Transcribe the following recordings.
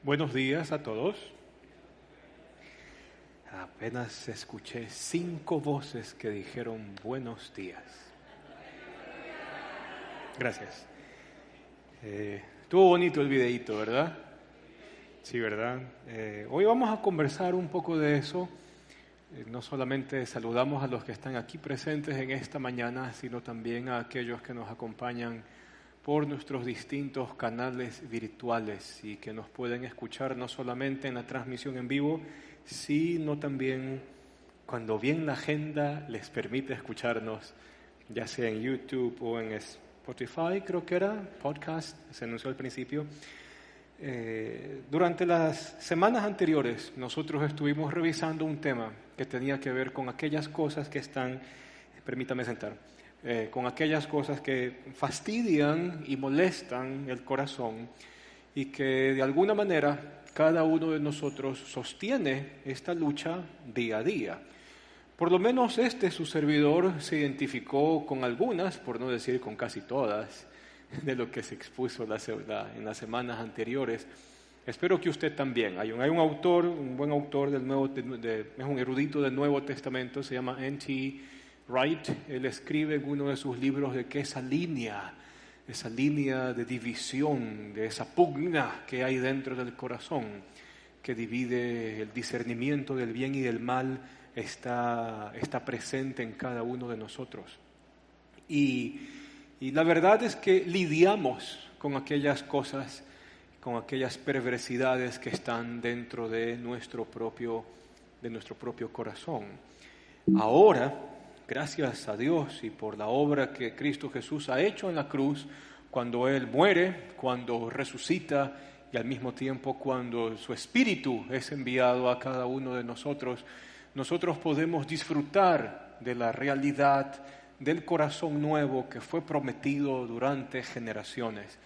Buenos días a todos. Apenas escuché 5 voces que dijeron buenos días. Gracias. Estuvo bonito el videíto, ¿verdad? Sí, ¿verdad? Hoy vamos a conversar un poco de eso. No solamente saludamos a los que están aquí presentes en esta mañana, sino también a aquellos que nos acompañan por nuestros distintos canales virtuales y que nos pueden escuchar no solamente en la transmisión en vivo, sino también cuando bien la agenda les permite escucharnos, ya sea en YouTube o en Spotify, creo que era, podcast, se anunció al principio. Durante las semanas anteriores nosotros estuvimos revisando un tema que tenía que ver con aquellas cosas que están, permítame sentar, con aquellas cosas que fastidian y molestan el corazón y que de alguna manera cada uno de nosotros sostiene esta lucha día a día. Por lo menos su servidor se identificó con algunas, por no decir con casi todas, de lo que se expuso en las semanas anteriores. Espero que usted también. Hay un autor, un buen autor es un erudito del Nuevo Testamento, se llama N.T. Wright. Él escribe en uno de sus libros de que esa línea de división, de esa pugna que hay dentro del corazón, que divide el discernimiento del bien y del mal, está presente en cada uno de nosotros. Y la verdad es que lidiamos con aquellas cosas, con aquellas perversidades que están dentro de nuestro propio corazón. Ahora, gracias a Dios y por la obra que Cristo Jesús ha hecho en la cruz, cuando Él muere, cuando resucita y al mismo tiempo cuando su Espíritu es enviado a cada uno de nosotros, nosotros podemos disfrutar de la realidad del corazón nuevo que fue prometido durante generaciones.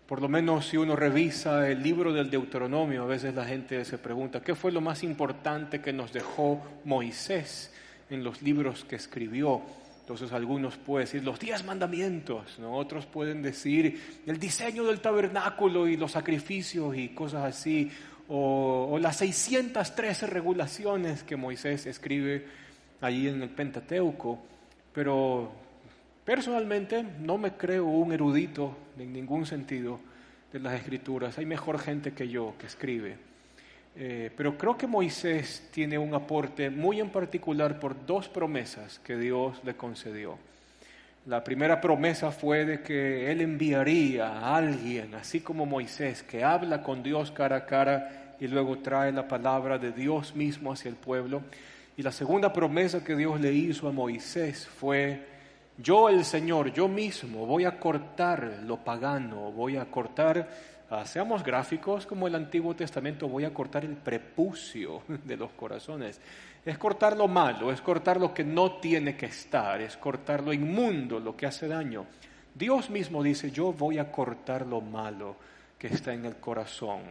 Por lo menos si uno revisa el libro del Deuteronomio, a veces la gente se pregunta, ¿qué fue lo más importante que nos dejó Moisés en los libros que escribió? Entonces algunos pueden decir los 10 mandamientos, ¿no? Otros pueden decir el diseño del tabernáculo y los sacrificios y cosas así, o las 613 regulaciones que Moisés escribe allí en el Pentateuco. Pero personalmente no me creo un erudito en ningún sentido de las Escrituras. Hay mejor gente que yo que escribe. Pero creo que Moisés tiene un aporte muy en particular por 2 promesas que Dios le concedió. La primera promesa fue de que él enviaría a alguien, así como Moisés, que habla con Dios cara a cara y luego trae la palabra de Dios mismo hacia el pueblo. Y la segunda promesa que Dios le hizo a Moisés fue: yo, el Señor, yo mismo voy a cortar lo pagano, voy a cortar, seamos gráficos como el Antiguo Testamento, voy a cortar el prepucio de los corazones. Es cortar lo malo, es cortar lo que no tiene que estar, es cortar lo inmundo, lo que hace daño. Dios mismo dice, yo voy a cortar lo malo que está en el corazón.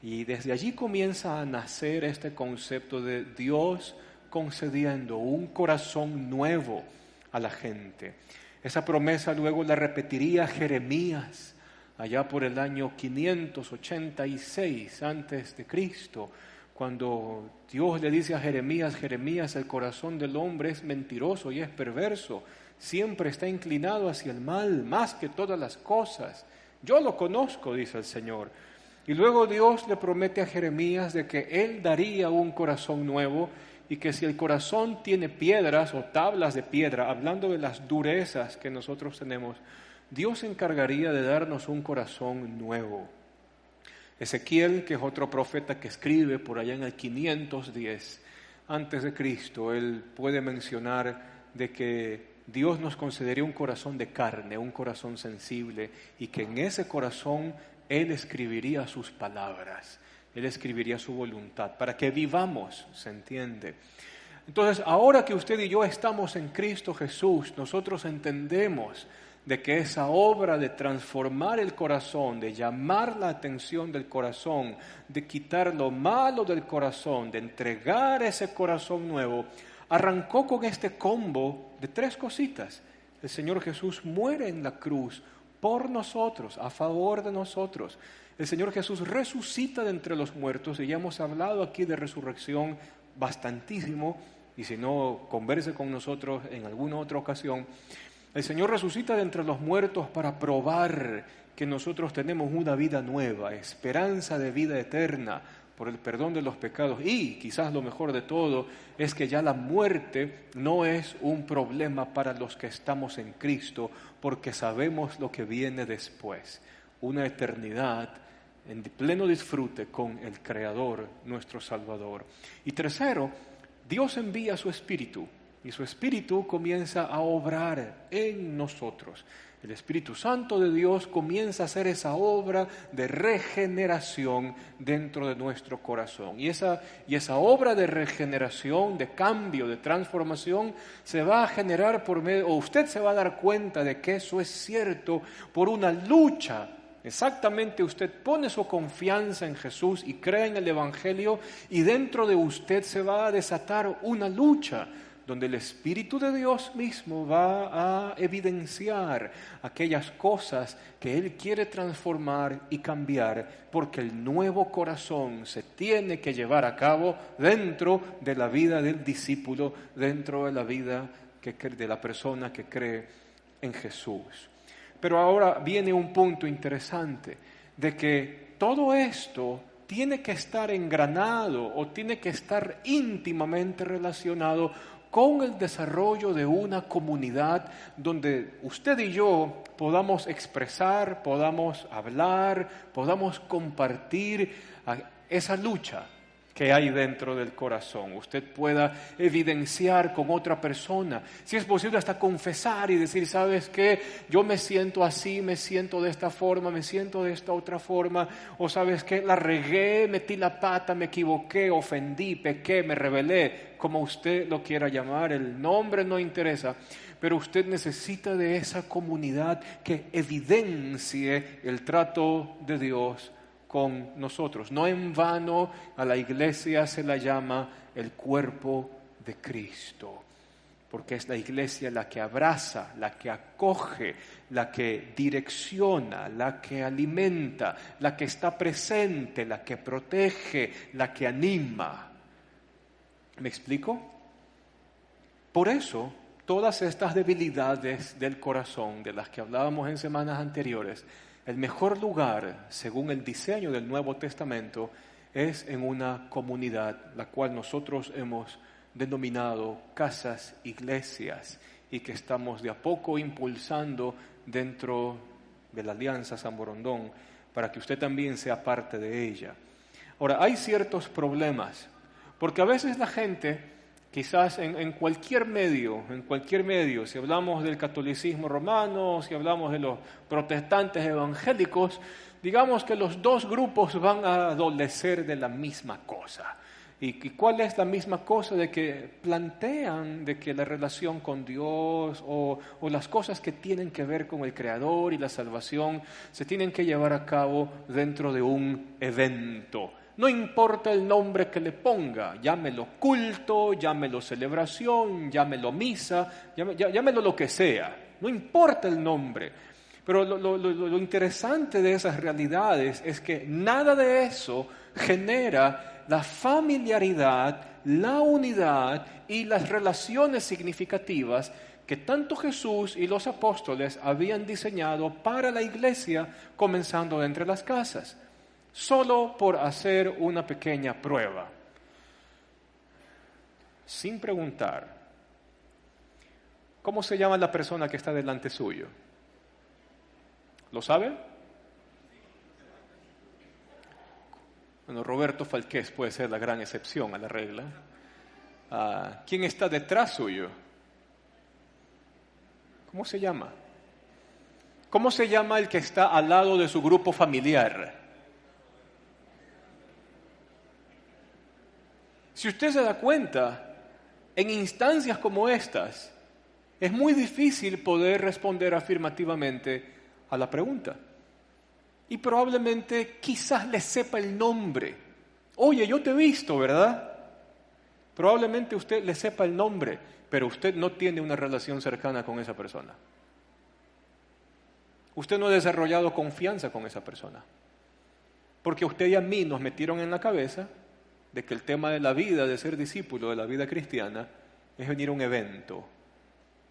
Y desde allí comienza a nacer este concepto de Dios concediendo un corazón nuevo a la gente. Esa promesa luego la repetiría Jeremías allá por el año 586 antes de Cristo, cuando Dios le dice a Jeremías, Jeremías, el corazón del hombre es mentiroso y es perverso, siempre está inclinado hacia el mal, más que todas las cosas. Yo lo conozco, dice el Señor. Y luego Dios le promete a Jeremías de que Él daría un corazón nuevo y que si el corazón tiene piedras o tablas de piedra, hablando de las durezas que nosotros tenemos, Dios se encargaría de darnos un corazón nuevo. Ezequiel, que es otro profeta que escribe por allá en el 510 antes de Cristo, él puede mencionar de que Dios nos concedería un corazón de carne, un corazón sensible, y que en ese corazón Él escribiría sus palabras. Él escribiría su voluntad, para que vivamos, ¿se entiende? Entonces, ahora que usted y yo estamos en Cristo Jesús, nosotros entendemos de que esa obra de transformar el corazón, de llamar la atención del corazón, de quitar lo malo del corazón, de entregar ese corazón nuevo, arrancó con este combo de 3 cositas. El Señor Jesús muere en la cruz por nosotros, a favor de nosotros. El Señor Jesús resucita de entre los muertos, y ya hemos hablado aquí de resurrección bastantísimo, y si no, converse con nosotros en alguna otra ocasión. El Señor resucita de entre los muertos para probar que nosotros tenemos una vida nueva, esperanza de vida eterna por el perdón de los pecados, y quizás lo mejor de todo es que ya la muerte no es un problema para los que estamos en Cristo, porque sabemos lo que viene después, una eternidad en pleno disfrute con el Creador, nuestro Salvador. Y tercero, Dios envía su Espíritu, y su Espíritu comienza a obrar en nosotros. El Espíritu Santo de Dios comienza a hacer esa obra de regeneración dentro de nuestro corazón. Y esa obra de regeneración, de cambio, de transformación, se va a generar por medio, o usted se va a dar cuenta de que eso es cierto, por una lucha. Exactamente, usted pone su confianza en Jesús y cree en el Evangelio, y dentro de usted se va a desatar una lucha donde el Espíritu de Dios mismo va a evidenciar aquellas cosas que Él quiere transformar y cambiar, porque el nuevo corazón se tiene que llevar a cabo dentro de la vida del discípulo, dentro de la vida de la persona que cree en Jesús. Pero ahora viene un punto interesante, de que todo esto tiene que estar engranado o tiene que estar íntimamente relacionado con el desarrollo de una comunidad donde usted y yo podamos expresar, podamos hablar, podamos compartir esa lucha que hay dentro del corazón. Usted pueda evidenciar con otra persona, si es posible hasta confesar y decir, ¿sabes qué? Yo me siento así, me siento de esta forma, me siento de esta otra forma, o ¿sabes qué? La regué, metí la pata, me equivoqué, ofendí, pequé, me rebelé, como usted lo quiera llamar, el nombre no interesa, pero usted necesita de esa comunidad que evidencie el trato de Dios con nosotros. No en vano a la iglesia se la llama el cuerpo de Cristo, porque es la iglesia la que abraza, la que acoge, la que direcciona, la que alimenta, la que está presente, la que protege, la que anima. ¿Me explico? Por eso, todas estas debilidades del corazón de las que hablábamos en semanas anteriores, el mejor lugar, según el diseño del Nuevo Testamento, es en una comunidad, la cual nosotros hemos denominado casas, iglesias, y que estamos de a poco impulsando dentro de la Alianza San Borondón, para que usted también sea parte de ella. Ahora, hay ciertos problemas, porque a veces la gente, quizás en cualquier medio, si hablamos del catolicismo romano, si hablamos de los protestantes evangélicos, digamos que los dos grupos van a adolecer de la misma cosa. ¿Y cuál es la misma cosa? De que plantean de que la relación con Dios o las cosas que tienen que ver con el Creador y la salvación se tienen que llevar a cabo dentro de un evento. No importa el nombre que le ponga, llámelo culto, llámelo celebración, llámelo misa, llámelo lo que sea, no importa el nombre. Pero lo interesante de esas realidades es que nada de eso genera la familiaridad, la unidad y las relaciones significativas que tanto Jesús y los apóstoles habían diseñado para la iglesia, comenzando de entre las casas. Solo por hacer una pequeña prueba, sin preguntar, ¿cómo se llama la persona que está delante suyo? ¿Lo sabe? Bueno, Roberto Falqués puede ser la gran excepción a la regla. ¿Quién está detrás suyo? ¿Cómo se llama? ¿Cómo se llama el que está al lado de su grupo familiar? Si usted se da cuenta, en instancias como estas, es muy difícil poder responder afirmativamente a la pregunta. Y probablemente quizás le sepa el nombre. Oye, yo te he visto, ¿verdad? Probablemente usted le sepa el nombre, pero usted no tiene una relación cercana con esa persona. Usted no ha desarrollado confianza con esa persona. Porque a usted y a mí nos metieron en la cabeza de que el tema de la vida, de ser discípulo, de la vida cristiana, es venir a un evento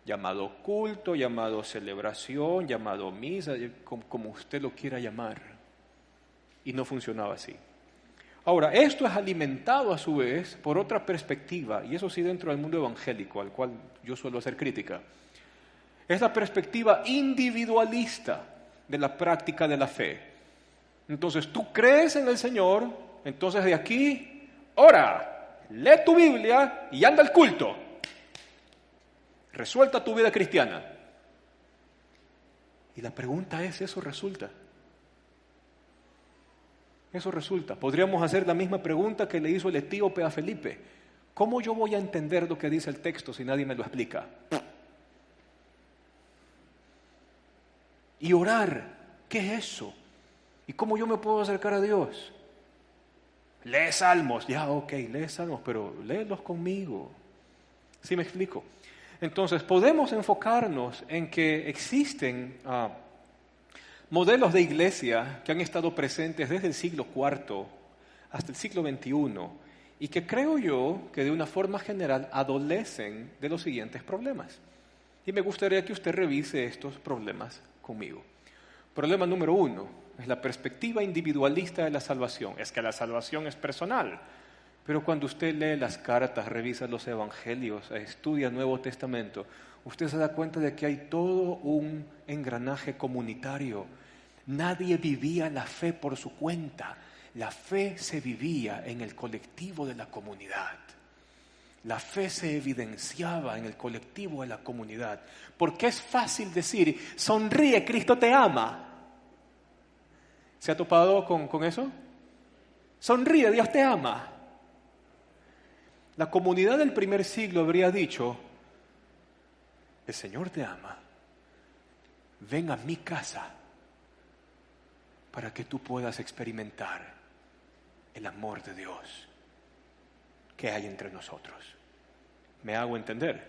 llamado culto, llamado celebración, llamado misa, como usted lo quiera llamar. Y no funcionaba así. Ahora, esto es alimentado a su vez por otra perspectiva, y eso sí dentro del mundo evangélico, al cual yo suelo hacer crítica. Es la perspectiva individualista de la práctica de la fe. Entonces, tú crees en el Señor, entonces de aquí, ora, lee tu Biblia y anda al culto. Resuelta tu vida cristiana. Y la pregunta es, ¿eso resulta? Eso resulta. Podríamos hacer la misma pregunta que le hizo el etíope a Felipe. ¿Cómo yo voy a entender lo que dice el texto si nadie me lo explica? Y orar, ¿qué es eso? ¿Y cómo yo me puedo acercar a Dios? Lee salmos. Ya, ok, lee salmos, pero léelos conmigo. ¿Sí me explico? Entonces, podemos enfocarnos en que existen modelos de iglesia que han estado presentes desde el siglo IV hasta el siglo XXI y que creo yo que de una forma general adolecen de los siguientes problemas. Y me gustaría que usted revise estos problemas conmigo. Problema número 1 es la perspectiva individualista de la salvación. Es que la salvación es personal. Pero cuando usted lee las cartas, revisa los evangelios, estudia el Nuevo Testamento, usted se da cuenta de que hay todo un engranaje comunitario. Nadie vivía la fe por su cuenta. La fe se vivía en el colectivo de la comunidad. La fe se evidenciaba en el colectivo de la comunidad. Porque es fácil decir, sonríe, Cristo te ama. ¿Se ha topado con eso? Sonríe, Dios te ama. La comunidad del primer siglo habría dicho, el Señor te ama, ven a mi casa para que tú puedas experimentar el amor de Dios que hay entre nosotros. ¿Me hago entender?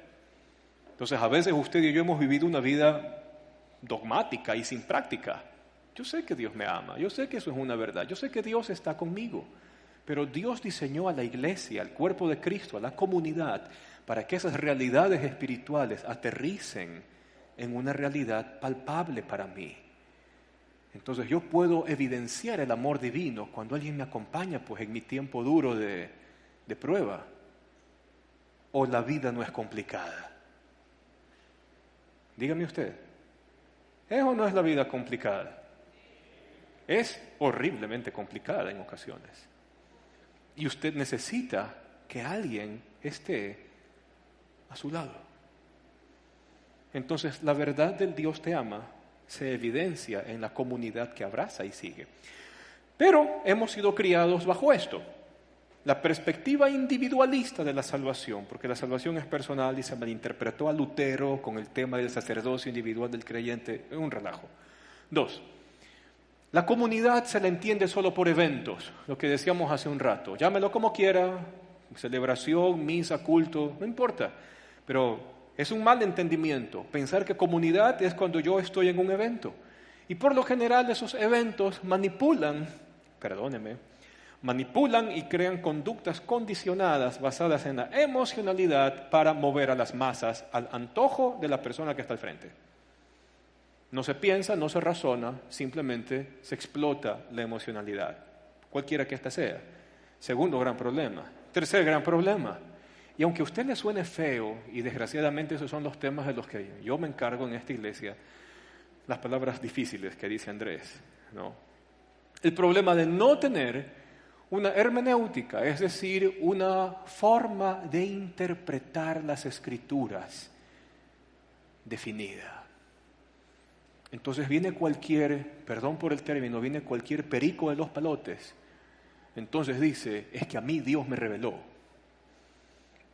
Entonces, a veces usted y yo hemos vivido una vida dogmática y sin práctica. Yo sé que Dios me ama, yo sé que eso es una verdad, yo sé que Dios está conmigo. Pero Dios diseñó a la iglesia, al cuerpo de Cristo, a la comunidad, para que esas realidades espirituales aterricen en una realidad palpable para mí. Entonces yo puedo evidenciar el amor divino cuando alguien me acompaña, pues en mi tiempo duro de prueba. O la vida no es complicada. Dígame usted, ¿es o no es la vida complicada? Es horriblemente complicada en ocasiones. Y usted necesita que alguien esté a su lado. Entonces, la verdad del Dios te ama se evidencia en la comunidad que abraza y sigue. Pero hemos sido criados bajo esto, la perspectiva individualista de la salvación, porque la salvación es personal y se malinterpretó a Lutero con el tema del sacerdocio individual del creyente. Es un relajo. 2. La comunidad se la entiende solo por eventos, lo que decíamos hace un rato. Llámelo como quiera, celebración, misa, culto, no importa. Pero es un mal entendimiento pensar que comunidad es cuando yo estoy en un evento. Y por lo general esos eventos manipulan y crean conductas condicionadas basadas en la emocionalidad para mover a las masas al antojo de la persona que está al frente. No se piensa, no se razona, simplemente se explota la emocionalidad, cualquiera que ésta sea. Segundo gran problema. Tercer gran problema. Y aunque a usted le suene feo, y desgraciadamente esos son los temas de los que yo me encargo en esta iglesia, las palabras difíciles que dice Andrés, ¿no? El problema de no tener una hermenéutica, es decir, una forma de interpretar las escrituras definida. Entonces viene cualquier, perdón por el término, viene cualquier perico de los palotes. Entonces dice, es que a mí Dios me reveló.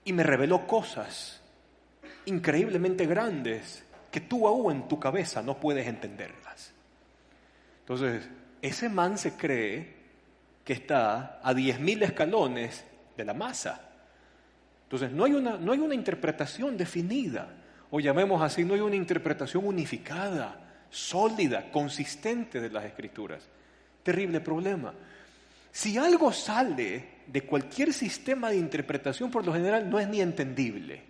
Y me reveló cosas increíblemente grandes que tú aún en tu cabeza no puedes entenderlas. Entonces, ese man se cree que está a 10.000 escalones de la masa. Entonces, no hay una interpretación definida, o llamemos así, no hay una interpretación unificada, sólida, consistente de las Escrituras. Terrible problema. Si algo sale de cualquier sistema de interpretación, por lo general no es ni entendible.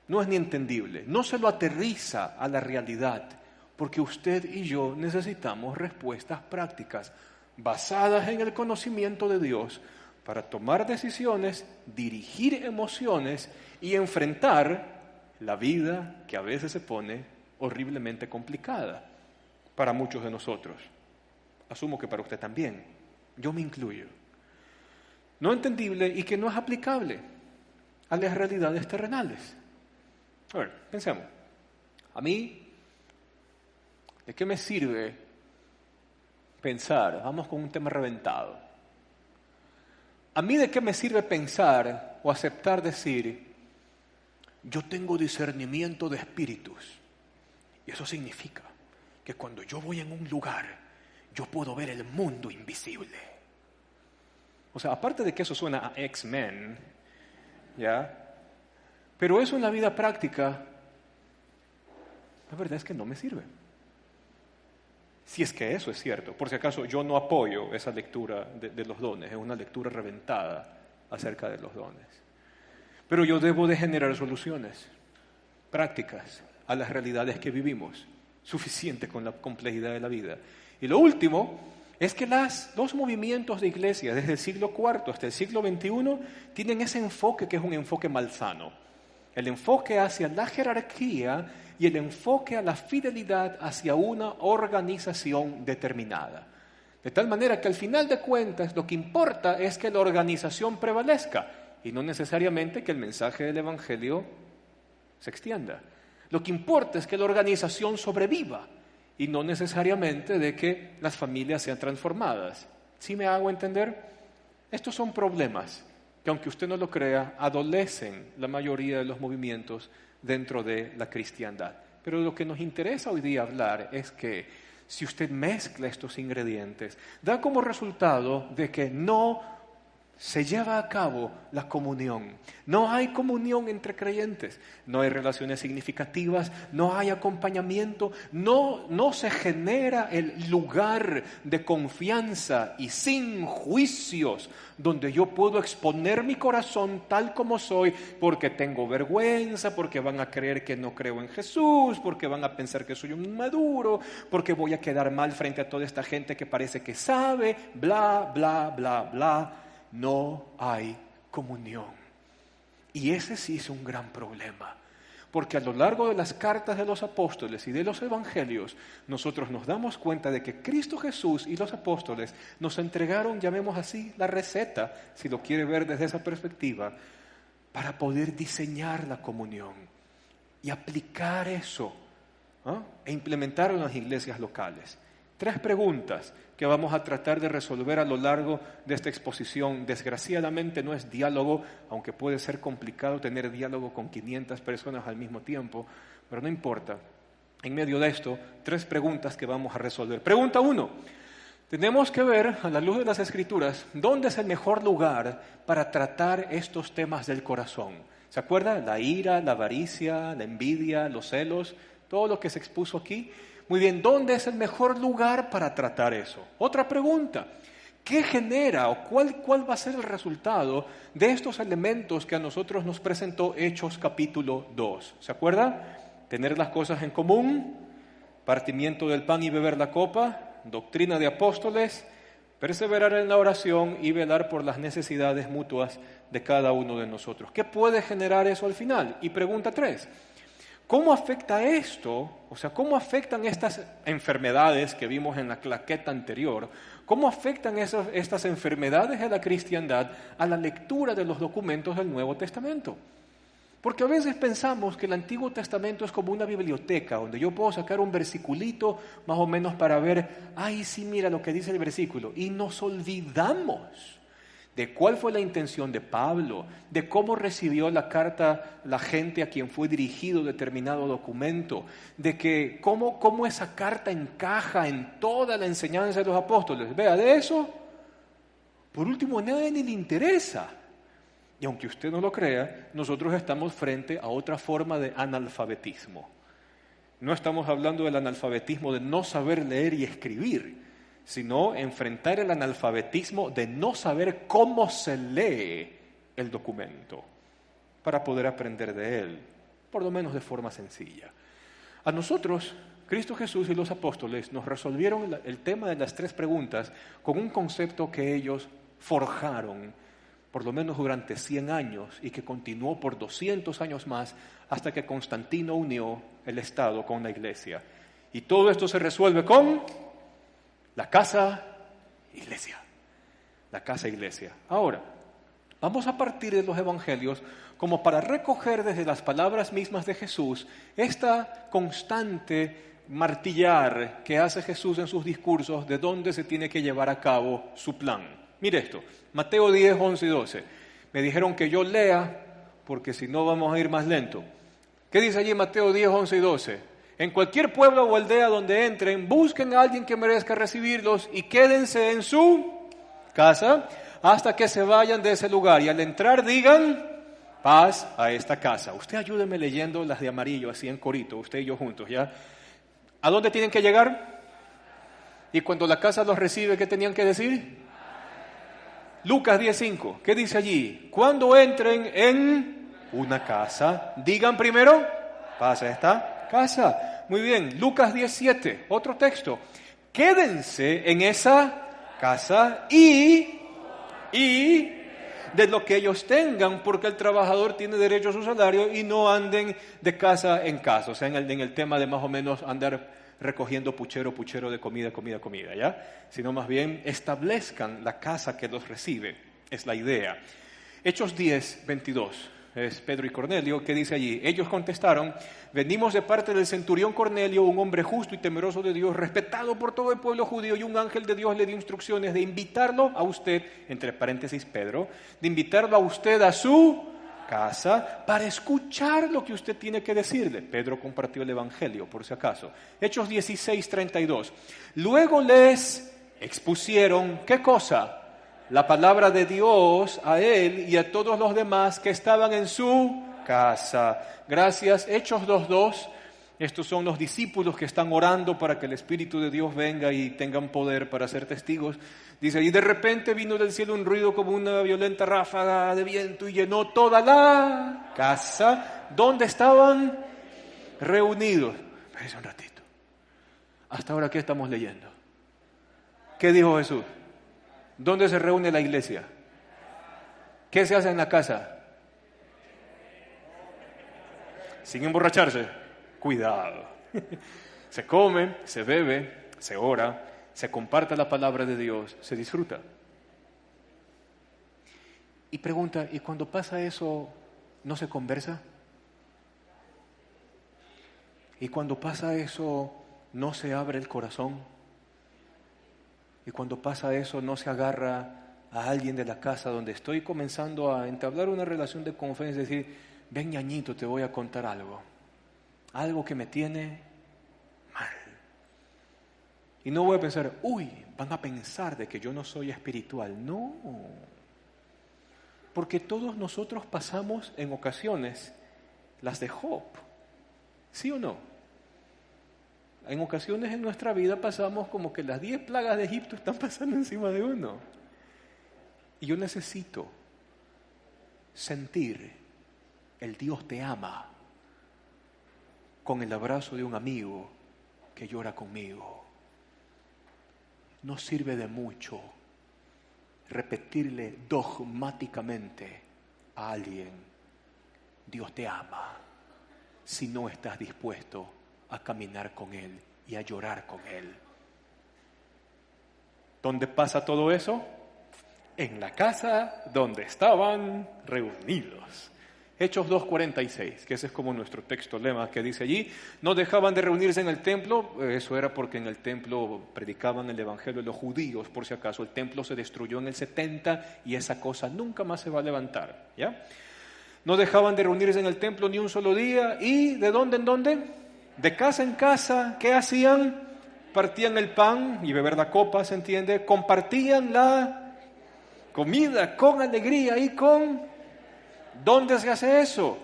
No es ni entendible. No se lo aterriza a la realidad, porque usted y yo necesitamos respuestas prácticas basadas en el conocimiento de Dios para tomar decisiones, dirigir emociones y enfrentar la vida que a veces se pone horriblemente complicada para muchos de nosotros. Asumo que para usted también. Yo me incluyo. No entendible y que no es aplicable a las realidades terrenales. A ver, pensemos. A mí, ¿de qué me sirve pensar? Vamos con un tema reventado. ¿A mí de qué me sirve pensar o aceptar decir, yo tengo discernimiento de espíritus? Y eso significa que cuando yo voy en un lugar, yo puedo ver el mundo invisible. O sea, aparte de que eso suena a X-Men, ¿ya? Pero eso en la vida práctica, la verdad es que no me sirve. Si es que eso es cierto. Por si acaso, yo no apoyo esa lectura de los dones, es una lectura reventada acerca de los dones. Pero yo debo de generar soluciones prácticas a las realidades que vivimos, suficiente con la complejidad de la vida. Y lo último es que los movimientos de iglesia desde el siglo IV hasta el siglo XXI tienen ese enfoque que es un enfoque malsano. El enfoque hacia la jerarquía y el enfoque a la fidelidad hacia una organización determinada. De tal manera que al final de cuentas lo que importa es que la organización prevalezca y no necesariamente que el mensaje del Evangelio se extienda. Lo que importa es que la organización sobreviva y no necesariamente de que las familias sean transformadas. ¿Sí me hago entender? Estos son problemas que, aunque usted no lo crea, adolecen la mayoría de los movimientos dentro de la cristiandad. Pero lo que nos interesa hoy día hablar es que si usted mezcla estos ingredientes, da como resultado de que no se lleva a cabo la comunión. No hay comunión entre creyentes, no hay relaciones significativas, no hay acompañamiento, no se genera el lugar de confianza y sin juicios donde yo puedo exponer mi corazón tal como soy porque tengo vergüenza, porque van a creer que no creo en Jesús, porque van a pensar que soy un inmaduro, porque voy a quedar mal frente a toda esta gente que parece que sabe, bla, bla, bla, bla. No hay comunión. Y ese sí es un gran problema, porque a lo largo de las cartas de los apóstoles y de los evangelios, nosotros nos damos cuenta de que Cristo Jesús y los apóstoles nos entregaron, llamemos así, la receta, si lo quiere ver desde esa perspectiva, para poder diseñar la comunión y aplicar eso, ¿ah? E implementarlo en las iglesias locales. 3 preguntas que vamos a tratar de resolver a lo largo de esta exposición. Desgraciadamente no es diálogo, aunque puede ser complicado tener diálogo con 500 personas al mismo tiempo, pero no importa. En medio de esto, 3 preguntas que vamos a resolver. Pregunta 1. Tenemos que ver, a la luz de las Escrituras, dónde es el mejor lugar para tratar estos temas del corazón. ¿Se acuerda? La ira, la avaricia, la envidia, los celos, todo lo que se expuso aquí. Muy bien, ¿dónde es el mejor lugar para tratar eso? Otra pregunta, ¿qué genera o cuál va a ser el resultado de estos elementos que a nosotros nos presentó Hechos capítulo 2? ¿Se acuerda? Tener las cosas en común, partimiento del pan y beber la copa, doctrina de apóstoles, perseverar en la oración y velar por las necesidades mutuas de cada uno de nosotros. ¿Qué puede generar eso al final? Y pregunta 3. ¿Cómo afecta esto? O sea, ¿cómo afectan estas enfermedades que vimos en la claqueta anterior? ¿Cómo afectan estas enfermedades de la cristiandad a la lectura de los documentos del Nuevo Testamento? Porque a veces pensamos que el Antiguo Testamento es como una biblioteca donde yo puedo sacar un versiculito más o menos para ver, ay, sí, mira lo que dice el versículo. Y nos olvidamos de cuál fue la intención de Pablo, de cómo recibió la carta la gente a quien fue dirigido determinado documento, de que cómo esa carta encaja en toda la enseñanza de los apóstoles. Vea, de eso, por último, a nadie ni le interesa. Y aunque usted no lo crea, nosotros estamos frente a otra forma de analfabetismo. No estamos hablando del analfabetismo de no saber leer y escribir, sino enfrentar el analfabetismo de no saber cómo se lee el documento para poder aprender de él, por lo menos de forma sencilla. A nosotros, Cristo Jesús y los apóstoles nos resolvieron el tema de las 3 preguntas con un concepto que ellos forjaron por lo menos durante 100 años y que continuó por 200 años más hasta que Constantino unió el Estado con la Iglesia. Y todo esto se resuelve con la casa iglesia. La casa iglesia. Ahora, vamos a partir de los evangelios como para recoger desde las palabras mismas de Jesús esta constante martillar que hace Jesús en sus discursos de dónde se tiene que llevar a cabo su plan. Mire esto, Mateo 10, 11 y 12. Me dijeron que yo lea porque si no vamos a ir más lento. ¿Qué dice allí Mateo 10, 11 y 12? En cualquier pueblo o aldea donde entren, busquen a alguien que merezca recibirlos y quédense en su casa hasta que se vayan de ese lugar. Y al entrar digan, paz a esta casa. Usted ayúdeme leyendo las de amarillo, así en corito, usted y yo juntos, ¿ya? ¿A dónde tienen que llegar? Y cuando la casa los recibe, ¿qué tenían que decir? Lucas 10:5, ¿qué dice allí? Cuando entren en una casa, digan primero, paz a esta casa. Muy bien, Lucas 17, otro texto. Quédense en esa casa y de lo que ellos tengan, porque el trabajador tiene derecho a su salario y no anden de casa en casa. O sea, en el tema de más o menos andar recogiendo puchero de comida, ¿ya? Sino más bien establezcan la casa que los recibe, es la idea. Hechos 10:22, es Pedro y Cornelio, ¿qué dice allí? Ellos contestaron, venimos de parte del centurión Cornelio, un hombre justo y temeroso de Dios, respetado por todo el pueblo judío, y un ángel de Dios le dio instrucciones de invitarlo a usted, entre paréntesis Pedro, de invitarlo a usted a su casa para escuchar lo que usted tiene que decirle. Pedro compartió el evangelio, por si acaso. Hechos 16:32. Luego les expusieron, ¿qué cosa? La palabra de Dios a él y a todos los demás que estaban en su casa. Gracias. Hechos 2:2. Estos son los discípulos que están orando para que el Espíritu de Dios venga y tengan poder para ser testigos. Dice, y de repente vino del cielo un ruido como una violenta ráfaga de viento y llenó toda la casa donde estaban reunidos. Espérense un ratito. Hasta ahora, ¿qué estamos leyendo? ¿Qué dijo Jesús? ¿Dónde se reúne la iglesia? ¿Qué se hace en la casa? Sin emborracharse. Cuidado. Se come, se bebe, se ora, se comparte la palabra de Dios, se disfruta. Y pregunta, ¿y cuando pasa eso, no se conversa? ¿Y cuando pasa eso, no se abre el corazón? ¿Y cuando pasa eso, no se agarra a alguien de la casa donde estoy comenzando a entablar una relación de confianza y decir, ven ñañito, te voy a contar algo? Algo que me tiene mal. Y no voy a pensar, uy, van a pensar de que yo no soy espiritual. No. Porque todos nosotros pasamos en ocasiones las de Job. ¿Sí o no? En ocasiones en nuestra vida pasamos como que las 10 plagas de Egipto están pasando encima de uno. Y yo necesito sentir el Dios te ama con el abrazo de un amigo que llora conmigo. No sirve de mucho repetirle dogmáticamente a alguien, Dios te ama, si no estás dispuesto a caminar con Él y a llorar con Él. ¿Dónde pasa todo eso? En la casa donde estaban reunidos. Hechos 2:46, que ese es como nuestro texto lema que dice allí, no dejaban de reunirse en el templo, eso era porque en el templo predicaban el evangelio de los judíos, por si acaso, el templo se destruyó en el 70 y esa cosa nunca más se va a levantar, ¿ya? No dejaban de reunirse en el templo ni un solo día, y ¿de dónde en dónde? De casa en casa, ¿qué hacían? Partían el pan y beber la copa, ¿se entiende? Compartían la comida con alegría y con... ¿Dónde se hace eso?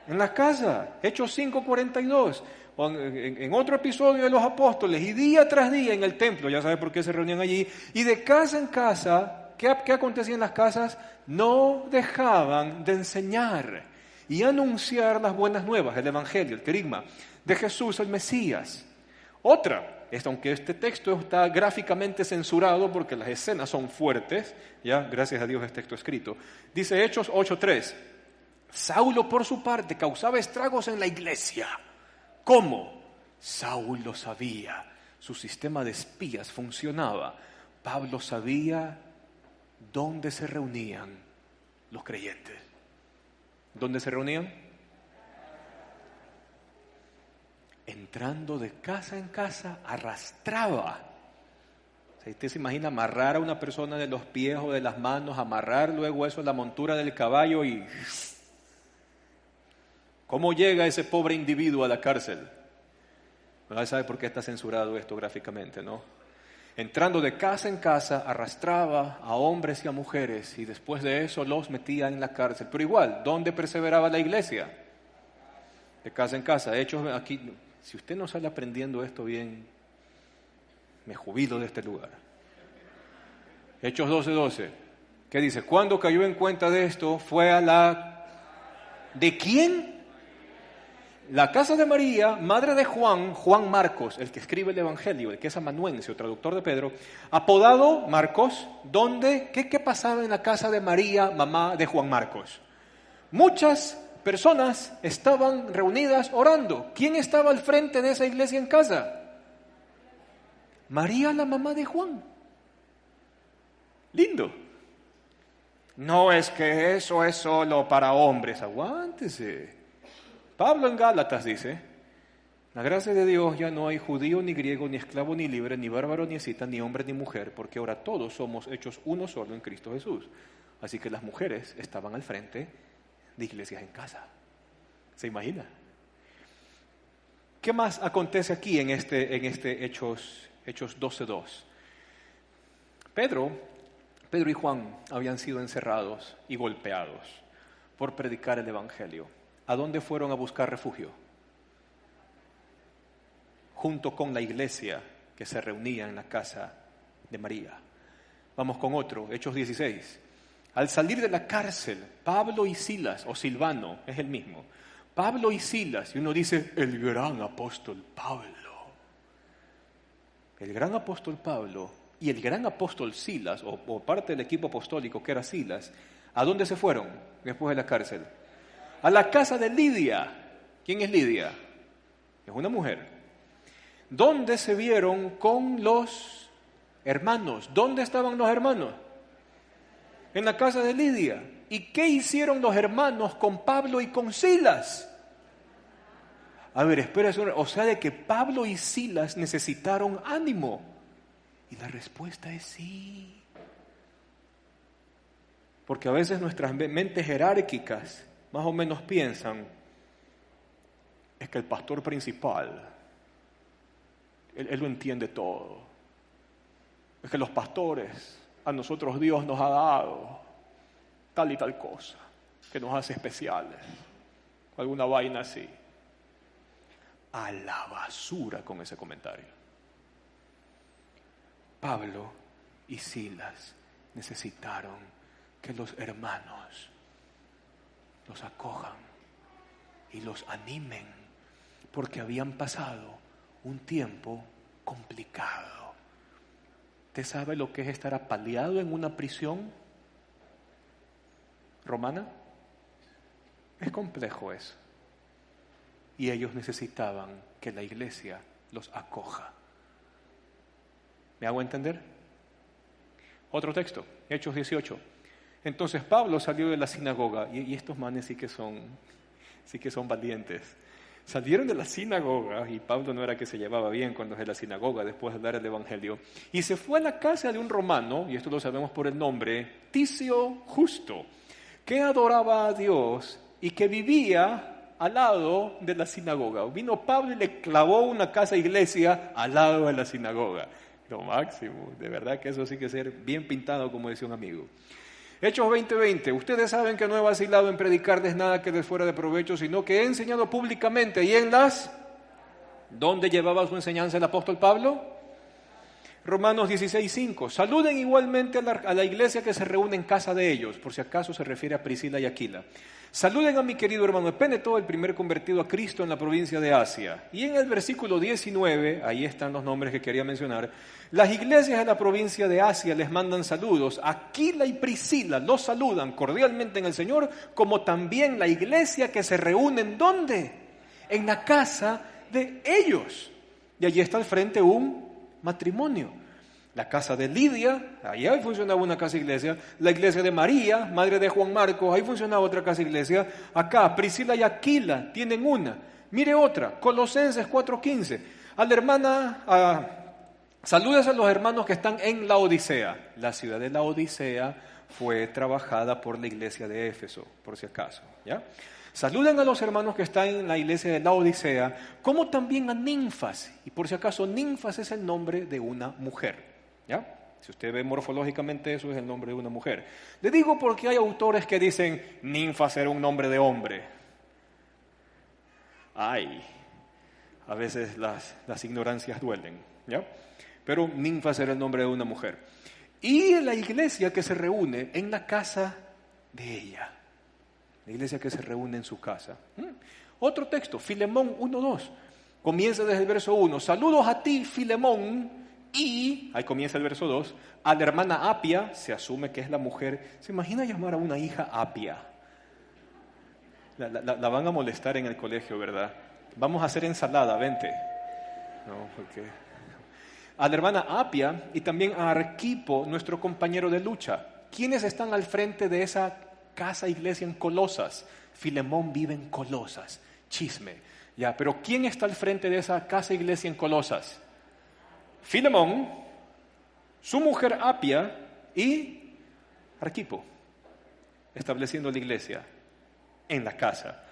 En la casa. Hechos 5:42. o en otro episodio de los apóstoles, y día tras día en el templo, ya sabe por qué se reunían allí, y de casa en casa, ¿qué acontecía en las casas? No dejaban de enseñar y anunciar las buenas nuevas, el evangelio, el querigma, de Jesús el Mesías. Otra, aunque este texto está gráficamente censurado porque las escenas son fuertes, ya gracias a Dios es texto escrito, dice Hechos 8:3, Saulo por su parte causaba estragos en la iglesia. ¿Cómo? Saulo sabía, su sistema de espías funcionaba. Pablo sabía dónde se reunían los creyentes. ¿Dónde se reunían? Entrando de casa en casa, arrastraba. O sea, usted se imagina amarrar a una persona de los pies o de las manos, amarrar luego eso en la montura del caballo y... ¿Cómo llega ese pobre individuo a la cárcel? Nadie sabe por qué está censurado esto gráficamente, ¿no? Entrando de casa en casa, arrastraba a hombres y a mujeres y después de eso los metía en la cárcel. Pero igual, ¿dónde perseveraba la iglesia? De casa en casa. Hechos aquí, si usted no sale aprendiendo esto bien, me jubilo de este lugar. Hechos 12:12. ¿Qué dice? Cuando cayó en cuenta de esto, fue a la... ¿De quién? La casa de María, madre de Juan Marcos, el que escribe el Evangelio, el que es amanuense o traductor de Pedro, apodado Marcos, donde, ¿qué pasaba en la casa de María, mamá de Juan Marcos? Muchas personas estaban reunidas orando. ¿Quién estaba al frente de esa iglesia en casa? María, la mamá de Juan. Lindo. No es que eso es solo para hombres, aguántese. Pablo en Gálatas dice, la gracia de Dios ya no hay judío ni griego, ni esclavo ni libre, ni bárbaro ni escita, ni hombre ni mujer, porque ahora todos somos hechos uno solo en Cristo Jesús. Así que las mujeres estaban al frente de iglesias en casa. ¿Se imagina? ¿Qué más acontece aquí en este Hechos 12:2? Pedro y Juan habían sido encerrados y golpeados por predicar el Evangelio. ¿A dónde fueron a buscar refugio? Junto con la iglesia que se reunía en la casa de María. Vamos con otro, Hechos 16. Al salir de la cárcel, Pablo y Silas, o Silvano, es el mismo. Pablo y Silas, y uno dice, el gran apóstol Pablo. El gran apóstol Pablo y el gran apóstol Silas, o parte del equipo apostólico que era Silas, ¿a dónde se fueron después de la cárcel? A la casa de Lidia. ¿Quién es Lidia? Es una mujer. ¿Dónde se vieron con los hermanos? ¿Dónde estaban los hermanos? En la casa de Lidia. ¿Y qué hicieron los hermanos con Pablo y con Silas? A ver, espera, o sea, de que Pablo y Silas necesitaron ánimo. Y la respuesta es sí. Porque a veces nuestras mentes jerárquicas más o menos piensan, es que el pastor principal, él lo entiende todo. Es que los pastores, a nosotros Dios nos ha dado tal y tal cosa, que nos hace especiales, alguna vaina así. A la basura con ese comentario. Pablo y Silas necesitaron que los hermanos los acojan y los animen, porque habían pasado un tiempo complicado. ¿Usted sabe lo que es estar apaleado en una prisión romana? Es complejo eso. Y ellos necesitaban que la iglesia los acoja. ¿Me hago entender? Otro texto, Hechos 18. Entonces Pablo salió de la sinagoga, y estos manes sí que son valientes. Salieron de la sinagoga, y Pablo no era que se llevaba bien con los de la sinagoga después de dar el evangelio, y se fue a la casa de un romano, y esto lo sabemos por el nombre, Ticio Justo, que adoraba a Dios y que vivía al lado de la sinagoga. Vino Pablo y le clavó una casa iglesia al lado de la sinagoga. Lo máximo, de verdad que eso sí que ser bien pintado, como decía un amigo. Hechos 20:20, ustedes saben que no he vacilado en predicarles nada que les fuera de provecho, sino que he enseñado públicamente y en las ¿Dónde llevaba su enseñanza el apóstol Pablo? Romanos 16:5. Saluden igualmente a la iglesia que se reúne en casa de ellos, por si acaso se refiere a Priscila y Aquila. Saluden a mi querido hermano Epéneto, el primer convertido a Cristo en la provincia de Asia. Y en el versículo 19, ahí están los nombres que quería mencionar, las iglesias de la provincia de Asia les mandan saludos. Aquila y Priscila los saludan cordialmente en el Señor, como también la iglesia que se reúne ¿en dónde? En la casa de ellos. Y allí está al frente un matrimonio. La casa de Lidia, ahí funcionaba una casa iglesia. La iglesia de María, madre de Juan Marcos, ahí funcionaba otra casa iglesia. Acá, Priscila y Aquila tienen una. Mire otra, Colosenses 4:15. A la hermana, saludes a los hermanos que están en Laodicea. La ciudad de Laodicea fue trabajada por la iglesia de Éfeso, por si acaso, ¿ya? Saluden a los hermanos que están en la iglesia de Laodicea, como también a Ninfas. Y por si acaso, Ninfas es el nombre de una mujer, ¿ya? Si usted ve morfológicamente, eso es el nombre de una mujer. Le digo porque hay autores que dicen, Ninfas era un nombre de hombre. Ay, a veces las ignorancias duelen, ¿ya? Pero Ninfas era el nombre de una mujer. Y la iglesia que se reúne en la casa de ella. La iglesia que se reúne en su casa. Otro texto, Filemón 1:2. Comienza desde el verso 1. Saludos a ti, Filemón, y, ahí comienza el verso 2, a la hermana Apia, se asume que es la mujer. ¿Se imagina llamar a una hija Apia? La van a molestar en el colegio, ¿verdad? Vamos a hacer ensalada, vente. No, porque... A la hermana Apia y también a Arquipo, nuestro compañero de lucha. ¿Quiénes están al frente de esa casa iglesia en Colosas? Filemón vive en Colosas. Chisme. Ya, pero ¿quién está al frente de esa casa iglesia en Colosas? Filemón, su mujer Apia y Arquipo, estableciendo la iglesia en la casa.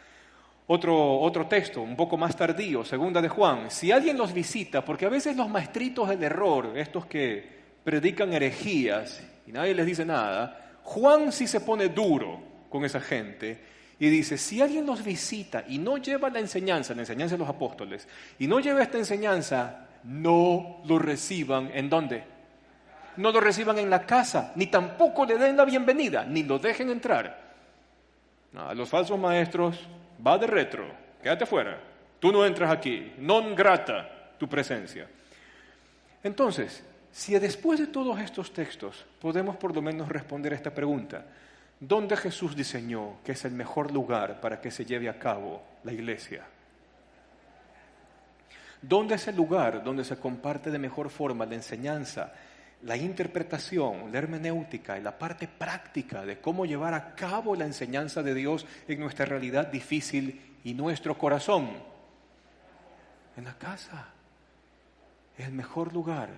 Otro texto, un poco más tardío, segunda de Juan. Si alguien los visita, porque a veces los maestritos del error, estos que predican herejías y nadie les dice nada, Juan sí se pone duro con esa gente y dice, si alguien los visita y no lleva la enseñanza de los apóstoles, y no lleva esta enseñanza, no lo reciban, ¿en dónde? No lo reciban en la casa, ni tampoco le den la bienvenida, ni lo dejen entrar. No, a los falsos maestros, va de retro, quédate fuera, tú no entras aquí, non grata tu presencia. Entonces, si después de todos estos textos podemos por lo menos responder esta pregunta, ¿dónde Jesús diseñó que es el mejor lugar para que se lleve a cabo la iglesia? ¿Dónde es el lugar donde se comparte de mejor forma la enseñanza, la interpretación, la hermenéutica y la parte práctica de cómo llevar a cabo la enseñanza de Dios en nuestra realidad difícil y nuestro corazón? En la casa. Es el mejor lugar.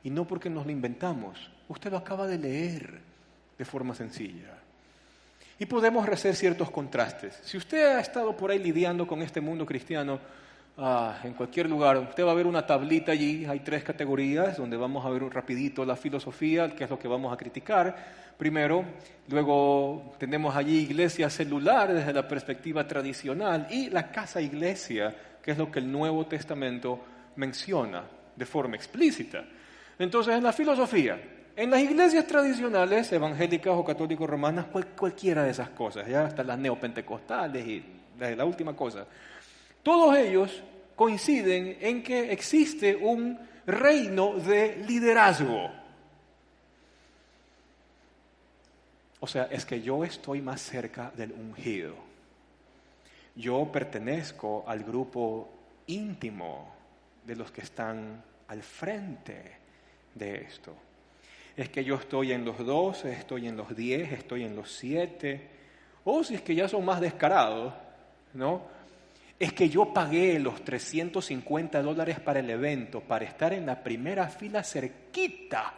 Y no porque nos lo inventamos. Usted lo acaba de leer de forma sencilla. Y podemos hacer ciertos contrastes. Si usted ha estado por ahí lidiando con este mundo cristiano, en cualquier lugar, usted va a ver una tablita allí, hay 3 categorías, donde vamos a ver un rapidito la filosofía, que es lo que vamos a criticar primero. Luego tenemos allí iglesia celular desde la perspectiva tradicional y la casa iglesia, que es lo que el Nuevo Testamento menciona de forma explícita. Entonces, en la filosofía, en las iglesias tradicionales, evangélicas o católicos romanas, cualquiera de esas cosas, ya hasta las neopentecostales y la última cosa, todos ellos coinciden en que existe un reino de liderazgo. O sea, es que yo estoy más cerca del ungido. Yo pertenezco al grupo íntimo de los que están al frente de esto. Es que yo estoy en los 12, estoy en los 10, estoy en los 7, o si es que ya son más descarados, ¿no? Es que yo pagué los $350 para el evento, para estar en la primera fila cerquita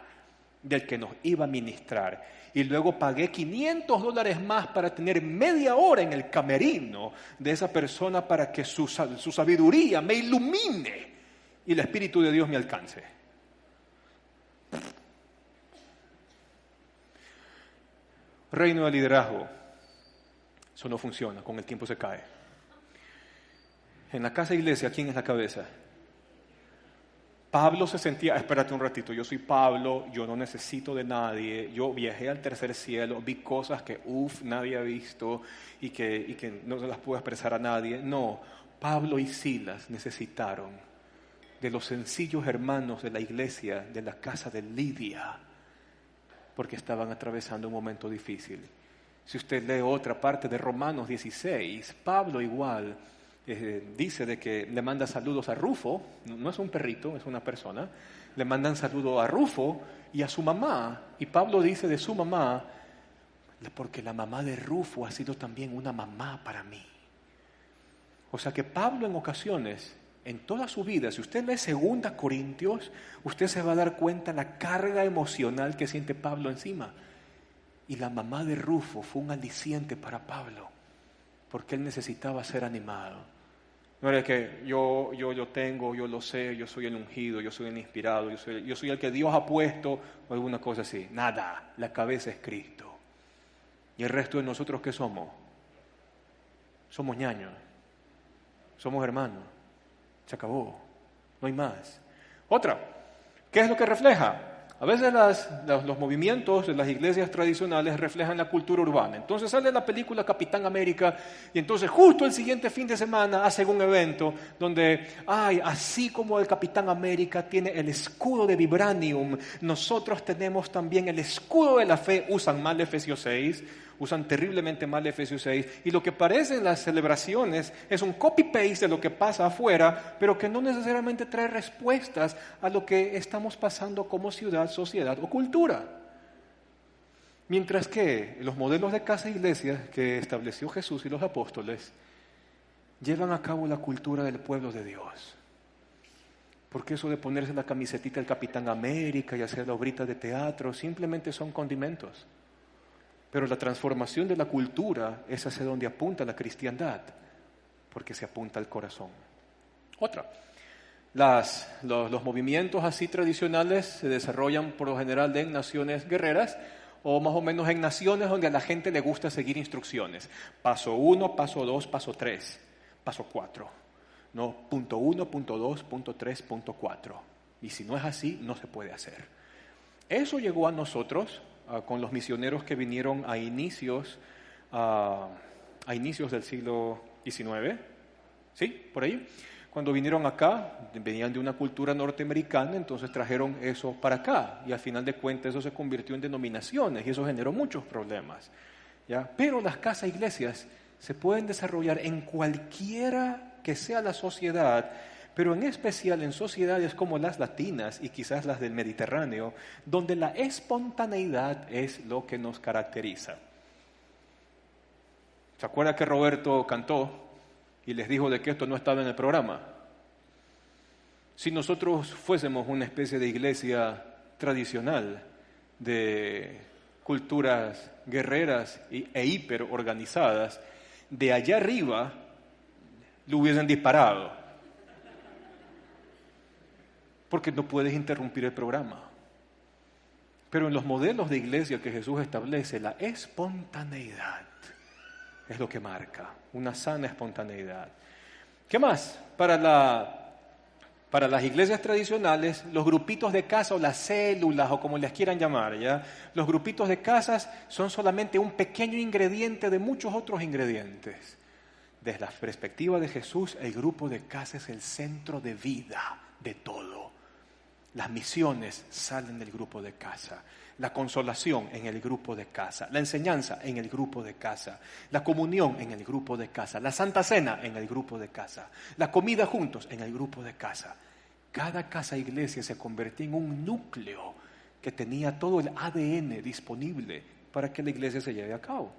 del que nos iba a ministrar. Y luego pagué $500 más para tener media hora en el camerino de esa persona para que su sabiduría me ilumine y el Espíritu de Dios me alcance. Reino de liderazgo. Eso no funciona, con el tiempo se cae. En la casa iglesia, ¿quién es la cabeza? Pablo se sentía, espérate un ratito, yo soy Pablo, yo no necesito de nadie, yo viajé al tercer cielo, vi cosas que nadie ha visto y que no se las puedo expresar a nadie. No, Pablo y Silas necesitaron de los sencillos hermanos de la iglesia, de la casa de Lidia, porque estaban atravesando un momento difícil. Si usted lee otra parte de Romanos 16, Pablo igual dice de que le manda saludos a Rufo, no es un perrito, es una persona, le mandan saludos a Rufo y a su mamá, y Pablo dice de su mamá, porque la mamá de Rufo ha sido también una mamá para mí. O sea que Pablo en ocasiones, en toda su vida, si usted lee 2 Corintios, usted se va a dar cuenta la carga emocional que siente Pablo encima. Y la mamá de Rufo fue un aliciente para Pablo, porque él necesitaba ser animado. No era que yo lo tengo, yo lo sé, yo soy el ungido, yo soy el inspirado, yo soy el que Dios ha puesto, o alguna cosa así. Nada, la cabeza es Cristo. ¿Y el resto de nosotros qué somos? Somos ñaños, somos hermanos. Se acabó, no hay más. Otra, ¿qué es lo que refleja? A veces los movimientos de las iglesias tradicionales reflejan la cultura urbana. Entonces sale la película Capitán América y entonces justo el siguiente fin de semana hacen un evento donde, así como el Capitán América tiene el escudo de vibranium, nosotros tenemos también el escudo de la fe. Usan mal Efesios 6, usan terriblemente mal Efesios 6, y lo que parece en las celebraciones es un copy-paste de lo que pasa afuera, pero que no necesariamente trae respuestas a lo que estamos pasando como ciudad, sociedad o cultura. Mientras que los modelos de casa e iglesia que estableció Jesús y los apóstoles llevan a cabo la cultura del pueblo de Dios. Porque eso de ponerse la camisetita del Capitán América y hacer la obrita de teatro simplemente son condimentos. Pero la transformación de la cultura es hacia donde apunta la cristiandad, porque se apunta al corazón. Otra, los movimientos así tradicionales se desarrollan por lo general en naciones guerreras o más o menos en naciones donde a la gente le gusta seguir instrucciones. Paso 1, paso 2, paso 3, paso 4. No, punto 1, punto 2, punto 3, punto 4. Y si no es así, no se puede hacer. Eso llegó a nosotros con los misioneros que vinieron a inicios del siglo XIX, ¿sí? Por ahí. Cuando vinieron acá, venían de una cultura norteamericana, entonces trajeron eso para acá, y al final de cuentas eso se convirtió en denominaciones, y eso generó muchos problemas, ¿ya? Pero las casas iglesias se pueden desarrollar en cualquiera que sea la sociedad, pero en especial en sociedades como las latinas y quizás las del Mediterráneo, donde la espontaneidad es lo que nos caracteriza. ¿Se acuerda que Roberto cantó y les dijo de que esto no estaba en el programa? Si nosotros fuésemos una especie de iglesia tradicional de culturas guerreras e hiperorganizadas, de allá arriba lo hubiesen disparado. Porque no puedes interrumpir el programa. Pero en los modelos de iglesia que Jesús establece, la espontaneidad es lo que marca, una sana espontaneidad. ¿Qué más? Para las iglesias tradicionales, los grupitos de casa o las células o como les quieran llamar, ¿ya? Los grupitos de casas son solamente un pequeño ingrediente de muchos otros ingredientes. Desde la perspectiva de Jesús, el grupo de casa es el centro de vida de todo. Las misiones salen del grupo de casa, la consolación en el grupo de casa, la enseñanza en el grupo de casa, la comunión en el grupo de casa, la Santa Cena en el grupo de casa, la comida juntos en el grupo de casa. Cada casa iglesia se convertía en un núcleo que tenía todo el ADN disponible para que la iglesia se lleve a cabo.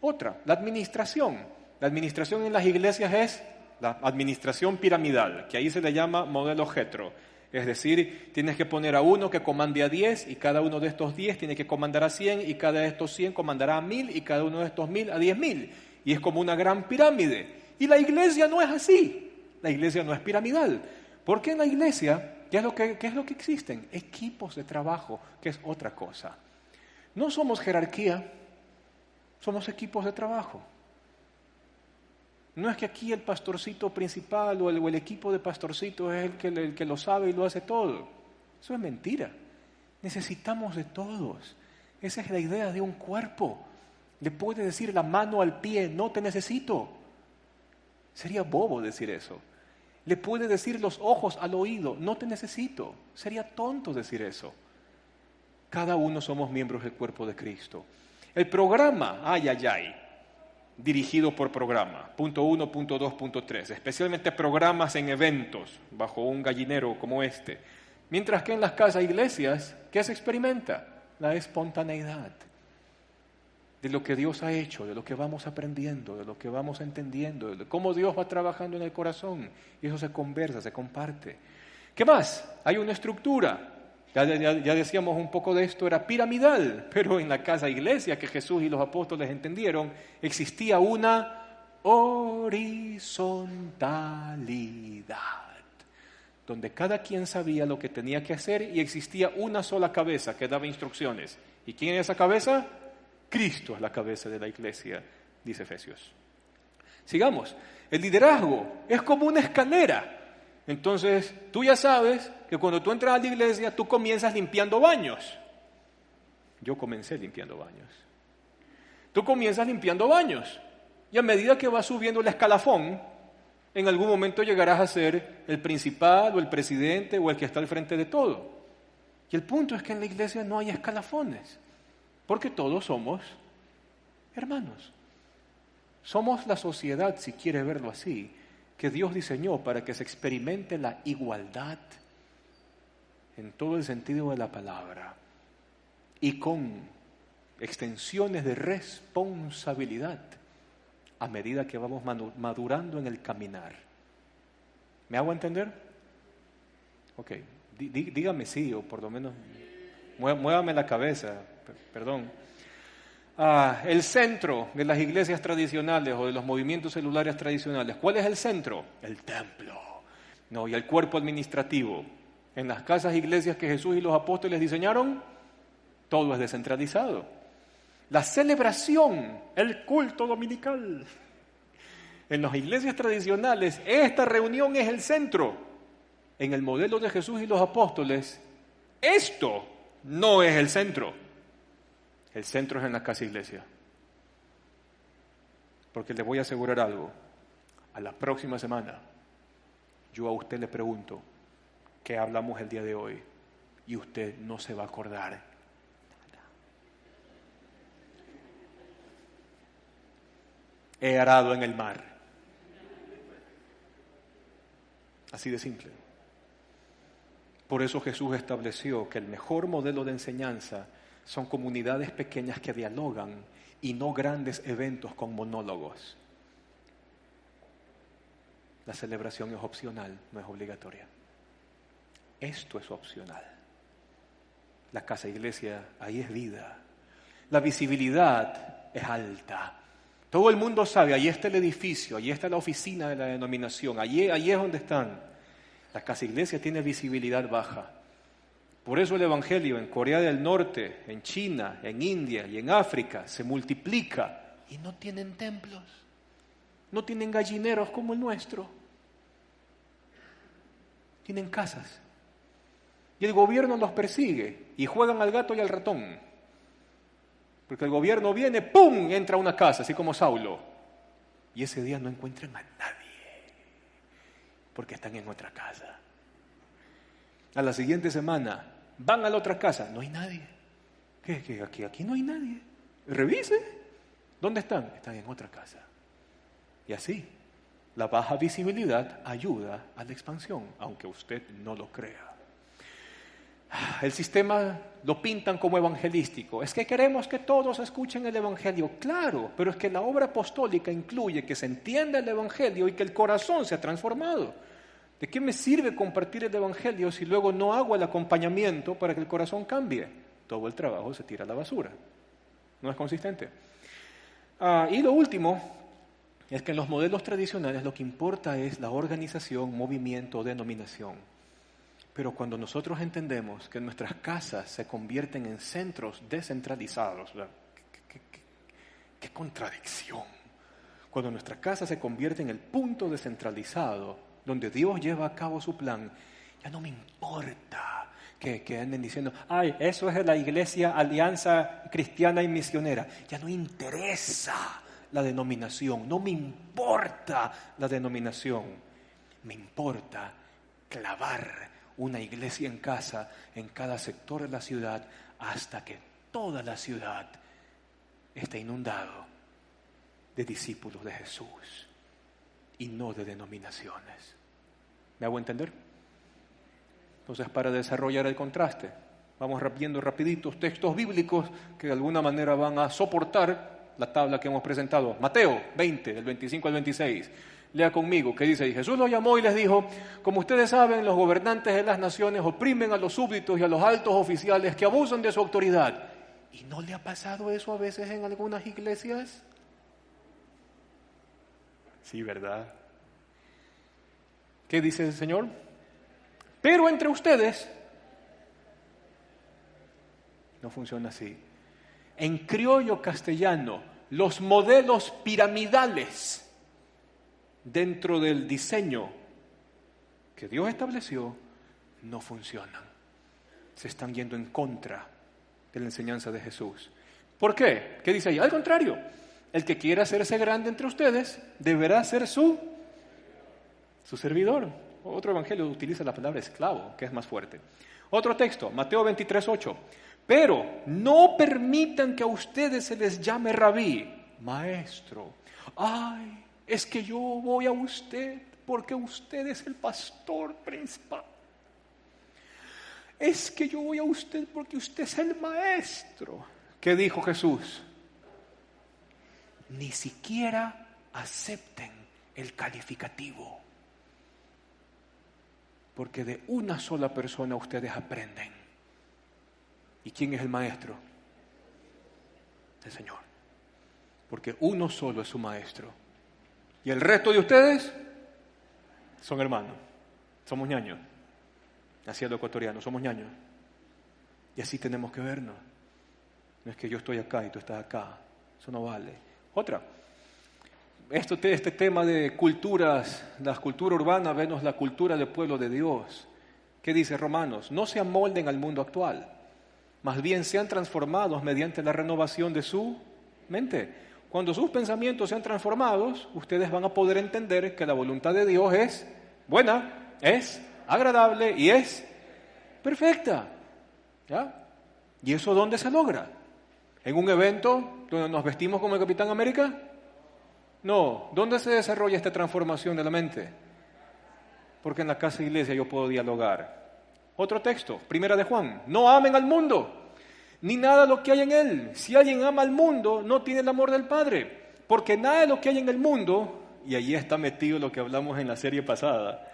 Otra, la administración. La administración en las iglesias es la administración piramidal, que ahí se le llama modelo Jetro. Es decir, tienes que poner a uno que comande a 10 y cada uno de estos 10 tiene que comandar a 100 y cada de estos 100 comandará a 1000 y cada uno de estos 1000 a 10.000. Y es como una gran pirámide. Y la iglesia no es así. La iglesia no es piramidal. Porque en la iglesia, ¿qué es lo que existen? Equipos de trabajo, que es otra cosa. No somos jerarquía, somos equipos de trabajo. No es que aquí el pastorcito principal o el equipo de pastorcitos es el que lo sabe y lo hace todo. Eso es mentira. Necesitamos de todos. Esa es la idea de un cuerpo. Le puede decir la mano al pie, no te necesito. Sería bobo decir eso. Le puede decir los ojos al oído, no te necesito. Sería tonto decir eso. Cada uno somos miembros del cuerpo de Cristo. El programa, dirigido por programa, punto 1, punto 2, punto 3, especialmente programas en eventos, bajo un gallinero como este. Mientras que en las casas, iglesias, ¿qué se experimenta? La espontaneidad de lo que Dios ha hecho, de lo que vamos aprendiendo, de lo que vamos entendiendo, de cómo Dios va trabajando en el corazón, y eso se conversa, se comparte. ¿Qué más? Hay una estructura. Ya decíamos un poco de esto, era piramidal, pero en la casa iglesia que Jesús y los apóstoles entendieron, existía una horizontalidad, donde cada quien sabía lo que tenía que hacer y existía una sola cabeza que daba instrucciones. ¿Y quién es esa cabeza? Cristo es la cabeza de la iglesia, dice Efesios. Sigamos. El liderazgo es como una escalera. Entonces, tú ya sabes que cuando tú entras a la iglesia, tú comienzas limpiando baños. Yo comencé limpiando baños. Tú comienzas limpiando baños. Y a medida que vas subiendo el escalafón, en algún momento llegarás a ser el principal o el presidente o el que está al frente de todo. Y el punto es que en la iglesia no hay escalafones, porque todos somos hermanos. Somos la sociedad, si quiere verlo así, que Dios diseñó para que se experimente la igualdad en todo el sentido de la palabra y con extensiones de responsabilidad a medida que vamos madurando en el caminar. ¿Me hago entender? Ok, dígame sí, o por lo menos muévame la cabeza, perdón. El centro de las iglesias tradicionales o de los movimientos celulares tradicionales, ¿cuál es el centro? El templo. No, y el cuerpo administrativo. En las casas iglesias que Jesús y los apóstoles diseñaron, todo es descentralizado. La celebración, el culto dominical. En las iglesias tradicionales, esta reunión es el centro. En el modelo de Jesús y los apóstoles, esto no es el centro. El centro es en la casa iglesia. Porque le voy a asegurar algo. A la próxima semana, yo a usted le pregunto, ¿qué hablamos el día de hoy? Y usted no se va a acordar. He arado en el mar. Así de simple. Por eso Jesús estableció que el mejor modelo de enseñanza son comunidades pequeñas que dialogan y no grandes eventos con monólogos. La celebración es opcional, no es obligatoria. Esto es opcional. La casa iglesia, ahí es vida. La visibilidad es alta. Todo el mundo sabe, ahí está el edificio, ahí está la oficina de la denominación, ahí es donde están. La casa iglesia tiene visibilidad baja. Por eso el Evangelio en Corea del Norte, en China, en India y en África se multiplica y no tienen templos, no tienen gallineros como el nuestro, tienen casas. Y el gobierno los persigue y juegan al gato y al ratón. Porque el gobierno viene, ¡pum!, entra a una casa, así como Saulo. Y ese día no encuentran a nadie, porque están en otra casa. A la siguiente semana van a la otra casa, no hay nadie. ¿Qué? Aquí no hay nadie. Revise. ¿Dónde están? Están en otra casa. Y así, la baja visibilidad ayuda a la expansión, aunque usted no lo crea. El sistema lo pintan como evangelístico. Es que queremos que todos escuchen el evangelio. Claro, pero es que la obra apostólica incluye que se entienda el evangelio y que el corazón sea transformado. ¿De qué me sirve compartir el evangelio si luego no hago el acompañamiento para que el corazón cambie? Todo el trabajo se tira a la basura. No es consistente. Y lo último es que en los modelos tradicionales lo que importa es la organización, movimiento, denominación. Pero cuando nosotros entendemos que nuestras casas se convierten en centros descentralizados, ¿qué contradicción? Cuando nuestra casa se convierte en el punto descentralizado, donde Dios lleva a cabo su plan, ya no me importa que anden diciendo, ay, eso es de la Iglesia Alianza Cristiana y Misionera. Ya no interesa la denominación, no me importa la denominación. Me importa clavar una iglesia en casa en cada sector de la ciudad hasta que toda la ciudad esté inundado de discípulos de Jesús y no de denominaciones. ¿Me hago entender? Entonces, para desarrollar el contraste, vamos viendo rapiditos textos bíblicos que de alguna manera van a soportar la tabla que hemos presentado. Mateo 20, del 25 al 26. Lea conmigo, que dice, y Jesús los llamó y les dijo, como ustedes saben, los gobernantes de las naciones oprimen a los súbditos y a los altos oficiales que abusan de su autoridad. ¿Y no le ha pasado eso a veces en algunas iglesias? Sí, ¿verdad? ¿Qué dice el Señor? Pero entre ustedes no funciona así. En criollo castellano, los modelos piramidales dentro del diseño que Dios estableció no funcionan. Se están yendo en contra de la enseñanza de Jesús. ¿Por qué? ¿Qué dice ahí? Al contrario, el que quiera hacerse grande entre ustedes deberá ser su servidor. Otro evangelio utiliza la palabra esclavo, que es más fuerte. Otro texto, Mateo 23:8. Pero no permitan que a ustedes se les llame rabí, maestro. Ay, es que yo voy a usted porque usted es el pastor principal. Es que yo voy a usted porque usted es el maestro. ¿Qué dijo Jesús? Ni siquiera acepten el calificativo. Porque de una sola persona ustedes aprenden. ¿Y quién es el maestro? El Señor. Porque uno solo es su maestro. Y el resto de ustedes son hermanos. Somos ñaños. Así es lo ecuatoriano, somos ñaños. Y así tenemos que vernos. No es que yo estoy acá y tú estás acá. Eso no vale. Otra. Este tema de culturas, la cultura urbana versus la cultura del pueblo de Dios. ¿Qué dice Romanos? No se amolden al mundo actual, más bien sean transformados mediante la renovación de su mente. Cuando sus pensamientos sean transformados, ustedes van a poder entender que la voluntad de Dios es buena, es agradable y es perfecta. ¿Ya? ¿Y eso dónde se logra? ¿En un evento donde nos vestimos como el Capitán América? No, ¿dónde se desarrolla esta transformación de la mente? Porque en la casa de iglesia yo puedo dialogar. Otro texto, Primera de Juan, no amen al mundo, ni nada de lo que hay en él. Si alguien ama al mundo, no tiene el amor del Padre, porque nada de lo que hay en el mundo, y allí está metido lo que hablamos en la serie pasada,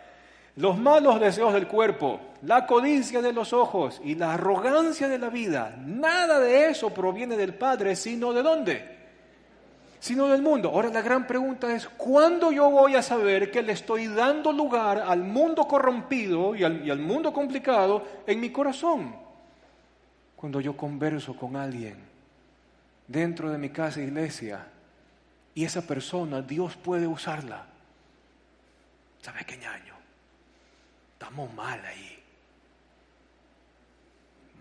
los malos deseos del cuerpo, la codicia de los ojos y la arrogancia de la vida, nada de eso proviene del Padre, sino ¿de dónde? Sino del mundo. Ahora la gran pregunta es, ¿cuándo yo voy a saber que le estoy dando lugar al mundo corrompido y al mundo complicado en mi corazón? Cuando yo converso con alguien dentro de mi casa iglesia y esa persona Dios puede usarla. ¿Sabes qué, ñaño? Estamos mal ahí.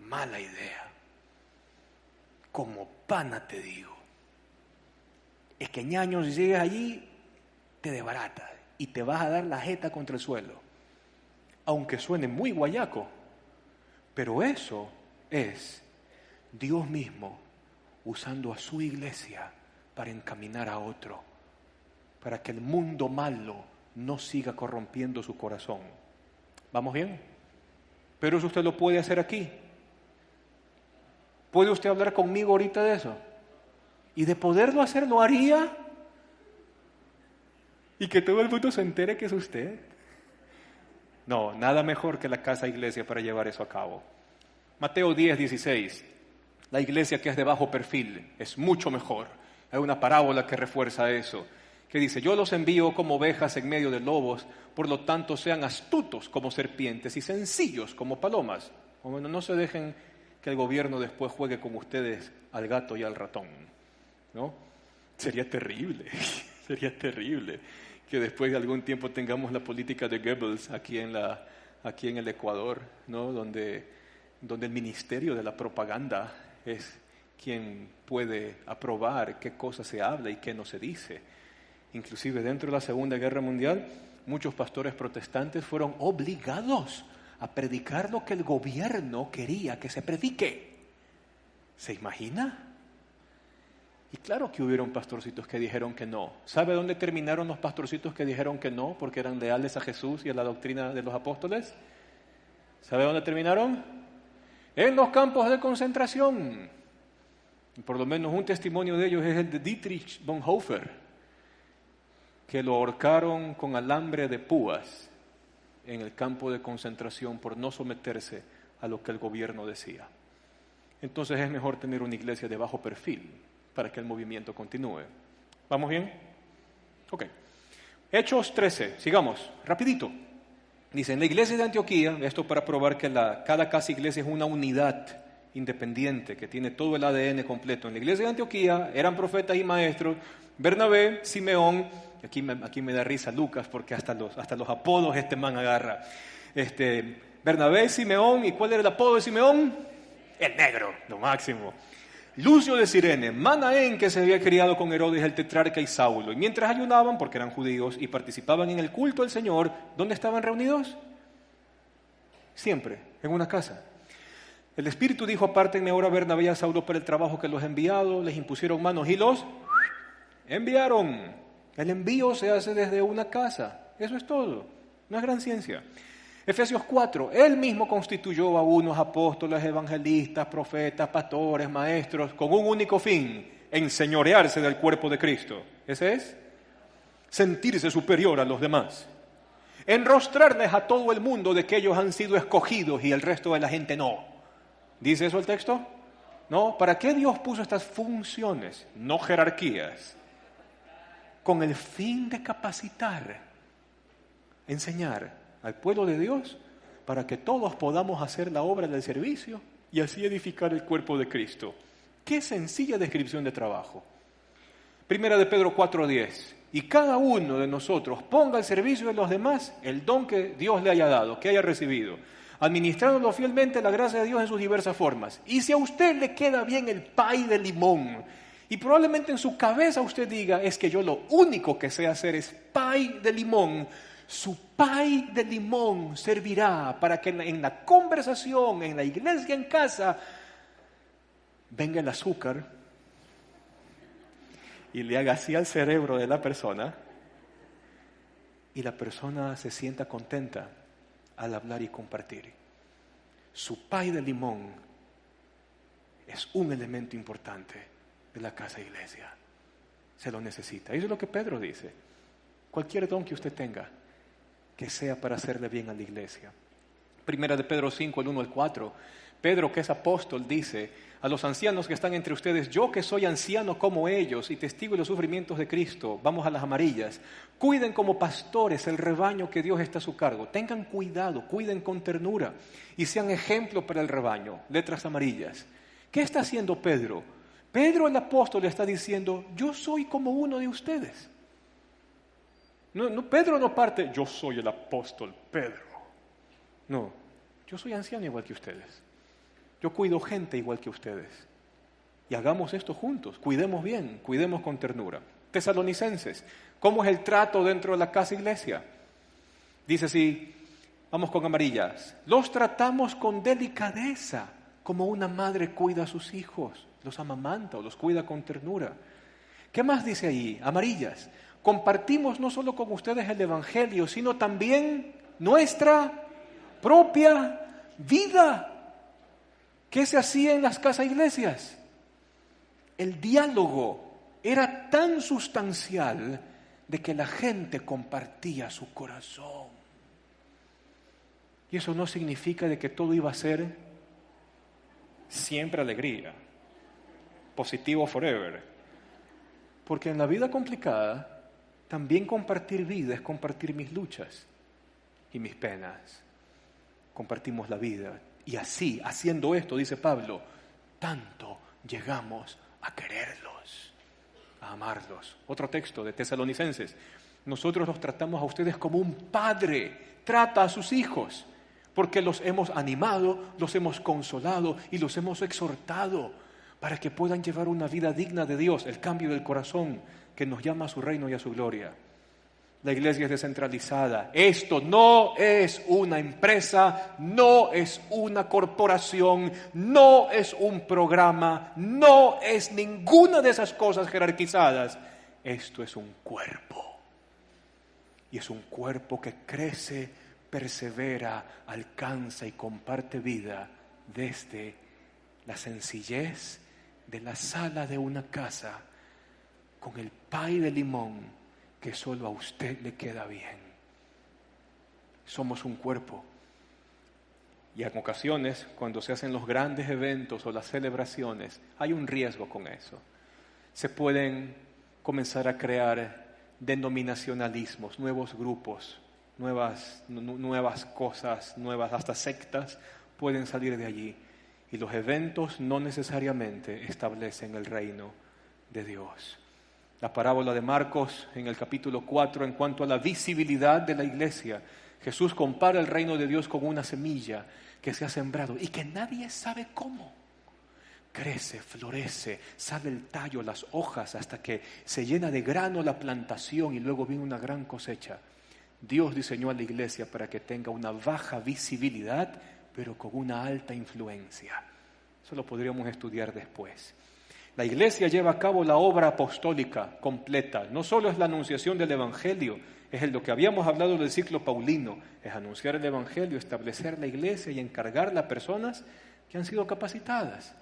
Mala idea. Como pana te digo. Es que ñaño, si llegas allí, te desbaratas y te vas a dar la jeta contra el suelo. Aunque suene muy guayaco, pero eso es Dios mismo usando a su iglesia para encaminar a otro, para que el mundo malo no siga corrompiendo su corazón. ¿Vamos bien? Pero eso usted lo puede hacer aquí. ¿Puede usted hablar conmigo ahorita de eso? Y de poderlo hacer, ¿lo haría? Y que todo el mundo se entere que es usted. No, nada mejor que la casa iglesia para llevar eso a cabo. Mateo 10:16. La iglesia que es de bajo perfil es mucho mejor. Hay una parábola que refuerza eso, que dice, yo los envío como ovejas en medio de lobos, por lo tanto sean astutos como serpientes y sencillos como palomas. Bueno, no se dejen que el gobierno después juegue con ustedes al gato y al ratón, ¿no? Sería terrible. Sería terrible que después de algún tiempo tengamos la política de Goebbels aquí en el Ecuador, ¿no? Donde el ministerio de la propaganda es quien puede aprobar qué cosa se habla y qué no se dice. Inclusive dentro de la Segunda Guerra Mundial, muchos pastores protestantes fueron obligados a predicar lo que el gobierno quería que se predique. ¿Se imagina? Y claro que hubieron pastorcitos que dijeron que no. ¿Sabe dónde terminaron los pastorcitos que dijeron que no porque eran leales a Jesús y a la doctrina de los apóstoles? ¿Sabe dónde terminaron? En los campos de concentración. Y por lo menos un testimonio de ellos es el de Dietrich Bonhoeffer, que lo ahorcaron con alambre de púas en el campo de concentración por no someterse a lo que el gobierno decía. Entonces es mejor tener una iglesia de bajo perfil para que el movimiento continúe. ¿Vamos bien? Ok. Hechos 13, sigamos, rapidito. Dice, en la iglesia de Antioquía, esto para probar que cada casa iglesia es una unidad independiente, que tiene todo el ADN completo. En la iglesia de Antioquía eran profetas y maestros, Bernabé, Simeón, aquí me da risa Lucas, porque hasta los apodos este man agarra. Bernabé, Simeón, ¿y cuál era el apodo de Simeón? El negro, lo máximo. Lucio de Cirene, Manaén, que se había criado con Herodes el tetrarca y Saulo. Y mientras ayunaban, porque eran judíos, y participaban en el culto al Señor, ¿dónde estaban reunidos? Siempre, en una casa. El Espíritu dijo, apártenme ahora Bernabé y a Saulo para el trabajo que los he enviado. Les impusieron manos y los enviaron. El envío se hace desde una casa. Eso es todo. No es gran ciencia. Efesios 4, Él mismo constituyó a unos apóstoles, evangelistas, profetas, pastores, maestros, con un único fin, enseñorearse del cuerpo de Cristo. ¿Ese es? Sentirse superior a los demás. Enrostrarles a todo el mundo de que ellos han sido escogidos y el resto de la gente no. ¿Dice eso el texto? No. ¿Para qué Dios puso estas funciones, no jerarquías? Con el fin de capacitar, enseñar al pueblo de Dios para que todos podamos hacer la obra del servicio y así edificar el cuerpo de Cristo. Qué sencilla descripción de trabajo. Primera de Pedro 4:10. Y cada uno de nosotros ponga al servicio de los demás el don que Dios le haya dado, que haya recibido, administrándolo fielmente la gracia de Dios en sus diversas formas. Y si a usted le queda bien el pay de limón, y probablemente en su cabeza usted diga, es que yo lo único que sé hacer es pay de limón, su pay de limón servirá para que en la conversación, en la iglesia, en casa, venga el azúcar y le haga así al cerebro de la persona y la persona se sienta contenta al hablar y compartir. Su pay de limón es un elemento importante de la casa iglesia. Se lo necesita. Eso es lo que Pedro dice. Cualquier don que usted tenga, que sea para hacerle bien a la iglesia. Primera de Pedro 5, el 1 al 4. Pedro, que es apóstol, dice a los ancianos que están entre ustedes, yo que soy anciano como ellos y testigo de los sufrimientos de Cristo, vamos a las amarillas, cuiden como pastores el rebaño que Dios está a su cargo. Tengan cuidado, cuiden con ternura y sean ejemplo para el rebaño. Letras amarillas. ¿Qué está haciendo Pedro? Pedro el apóstol le está diciendo, yo soy como uno de ustedes. Pedro no parte, yo soy el apóstol Pedro. No, yo soy anciano igual que ustedes. Yo cuido gente igual que ustedes. Y hagamos esto juntos, cuidemos bien, cuidemos con ternura. Tesalonicenses, ¿cómo es el trato dentro de la casa iglesia? Dice así, vamos con amarillas. Los tratamos con delicadeza, como una madre cuida a sus hijos, los amamanta o los cuida con ternura. ¿Qué más dice ahí? Amarillas. Compartimos no solo con ustedes el Evangelio, sino también nuestra propia vida. ¿Qué se hacía en las casas iglesias? El diálogo era tan sustancial de que la gente compartía su corazón. Y eso no significa de que todo iba a ser siempre alegría, positivo forever. Porque en la vida complicada, también compartir vida es compartir mis luchas y mis penas. Compartimos la vida. Y así, haciendo esto, dice Pablo, tanto llegamos a quererlos. a amarlos. Otro texto de Tesalonicenses. Nosotros los tratamos a ustedes como un padre trata a sus hijos, porque los hemos animado, los hemos consolado y los hemos exhortado para que puedan llevar una vida digna de Dios, el cambio del corazón que nos llama a su reino y a su gloria. La iglesia es descentralizada. Esto no es una empresa, no es una corporación, no es un programa, no es ninguna de esas cosas jerarquizadas. Esto es un cuerpo. Y es un cuerpo que crece, persevera, alcanza y comparte vida desde la sencillez de la sala de una casa con el pay de limón que solo a usted le queda bien. Somos un cuerpo. Y en ocasiones, cuando se hacen los grandes eventos o las celebraciones, hay un riesgo con eso. Se pueden comenzar a crear denominacionalismos, nuevos grupos, nuevas cosas, nuevas hasta sectas pueden salir de allí. Y los eventos no necesariamente establecen el reino de Dios. La parábola de Marcos en el capítulo 4, en cuanto a la visibilidad de la iglesia, Jesús compara el reino de Dios con una semilla que se ha sembrado y que nadie sabe cómo. Crece, florece, sale el tallo, las hojas, hasta que se llena de grano la plantación y luego viene una gran cosecha. Dios diseñó a la iglesia para que tenga una baja visibilidad, pero con una alta influencia. Eso lo podríamos estudiar después. La iglesia lleva a cabo la obra apostólica completa. No solo es la anunciación del evangelio, es lo que habíamos hablado del ciclo paulino, es anunciar el evangelio, establecer la iglesia y encargarla a personas que han sido capacitadas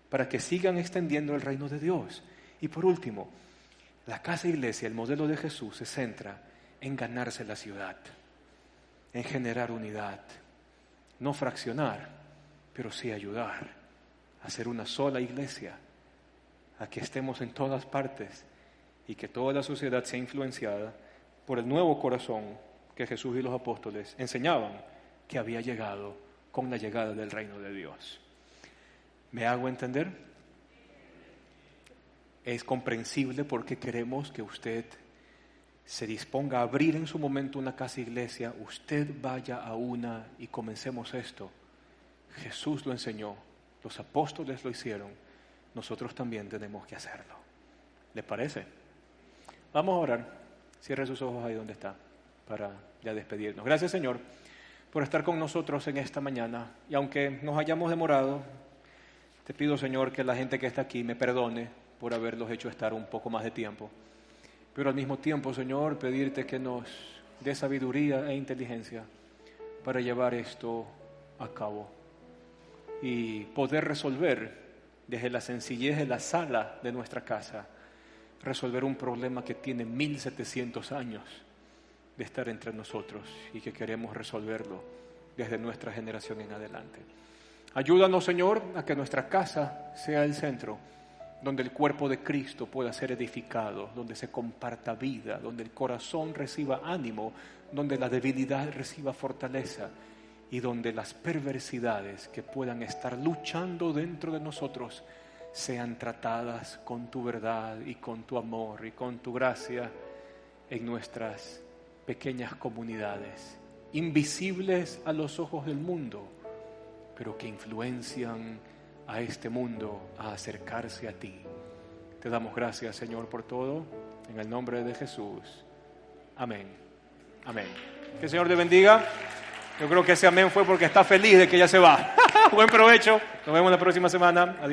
para que sigan extendiendo el reino de Dios. Y por último, la casa iglesia, el modelo de Jesús, se centra en ganarse la ciudad, en generar unidad, no fraccionar, pero sí ayudar a ser una sola iglesia, a que estemos en todas partes y que toda la sociedad sea influenciada por el nuevo corazón que Jesús y los apóstoles enseñaban que había llegado con la llegada del reino de Dios. ¿Me hago entender? Es comprensible porque queremos que usted se disponga a abrir en su momento una casa iglesia, usted vaya a una y comencemos esto. Jesús lo enseñó, los apóstoles lo hicieron, nosotros también tenemos que hacerlo. ¿Le parece? Vamos a orar. Cierre sus ojos ahí donde está para ya despedirnos. Gracias, Señor, por estar con nosotros en esta mañana. Y aunque nos hayamos demorado, te pido, Señor, que la gente que está aquí me perdone por haberlos hecho estar un poco más de tiempo. Pero al mismo tiempo, Señor, pedirte que nos dé sabiduría e inteligencia para llevar esto a cabo y poder resolver desde la sencillez de la sala de nuestra casa, resolver un problema que tiene 1700 años de estar entre nosotros y que queremos resolverlo desde nuestra generación en adelante. Ayúdanos, Señor, a que nuestra casa sea el centro donde el cuerpo de Cristo pueda ser edificado, donde se comparta vida, donde el corazón reciba ánimo, donde la debilidad reciba fortaleza y donde las perversidades que puedan estar luchando dentro de nosotros sean tratadas con tu verdad y con tu amor y con tu gracia en nuestras pequeñas comunidades, invisibles a los ojos del mundo, pero que influencian a este mundo a acercarse a ti. Te damos gracias, Señor, por todo, en el nombre de Jesús. Amén. Amén. Que el Señor te bendiga. Yo creo que ese amén fue porque está feliz de que ya se va. Buen provecho. Nos vemos la próxima semana. Adiós.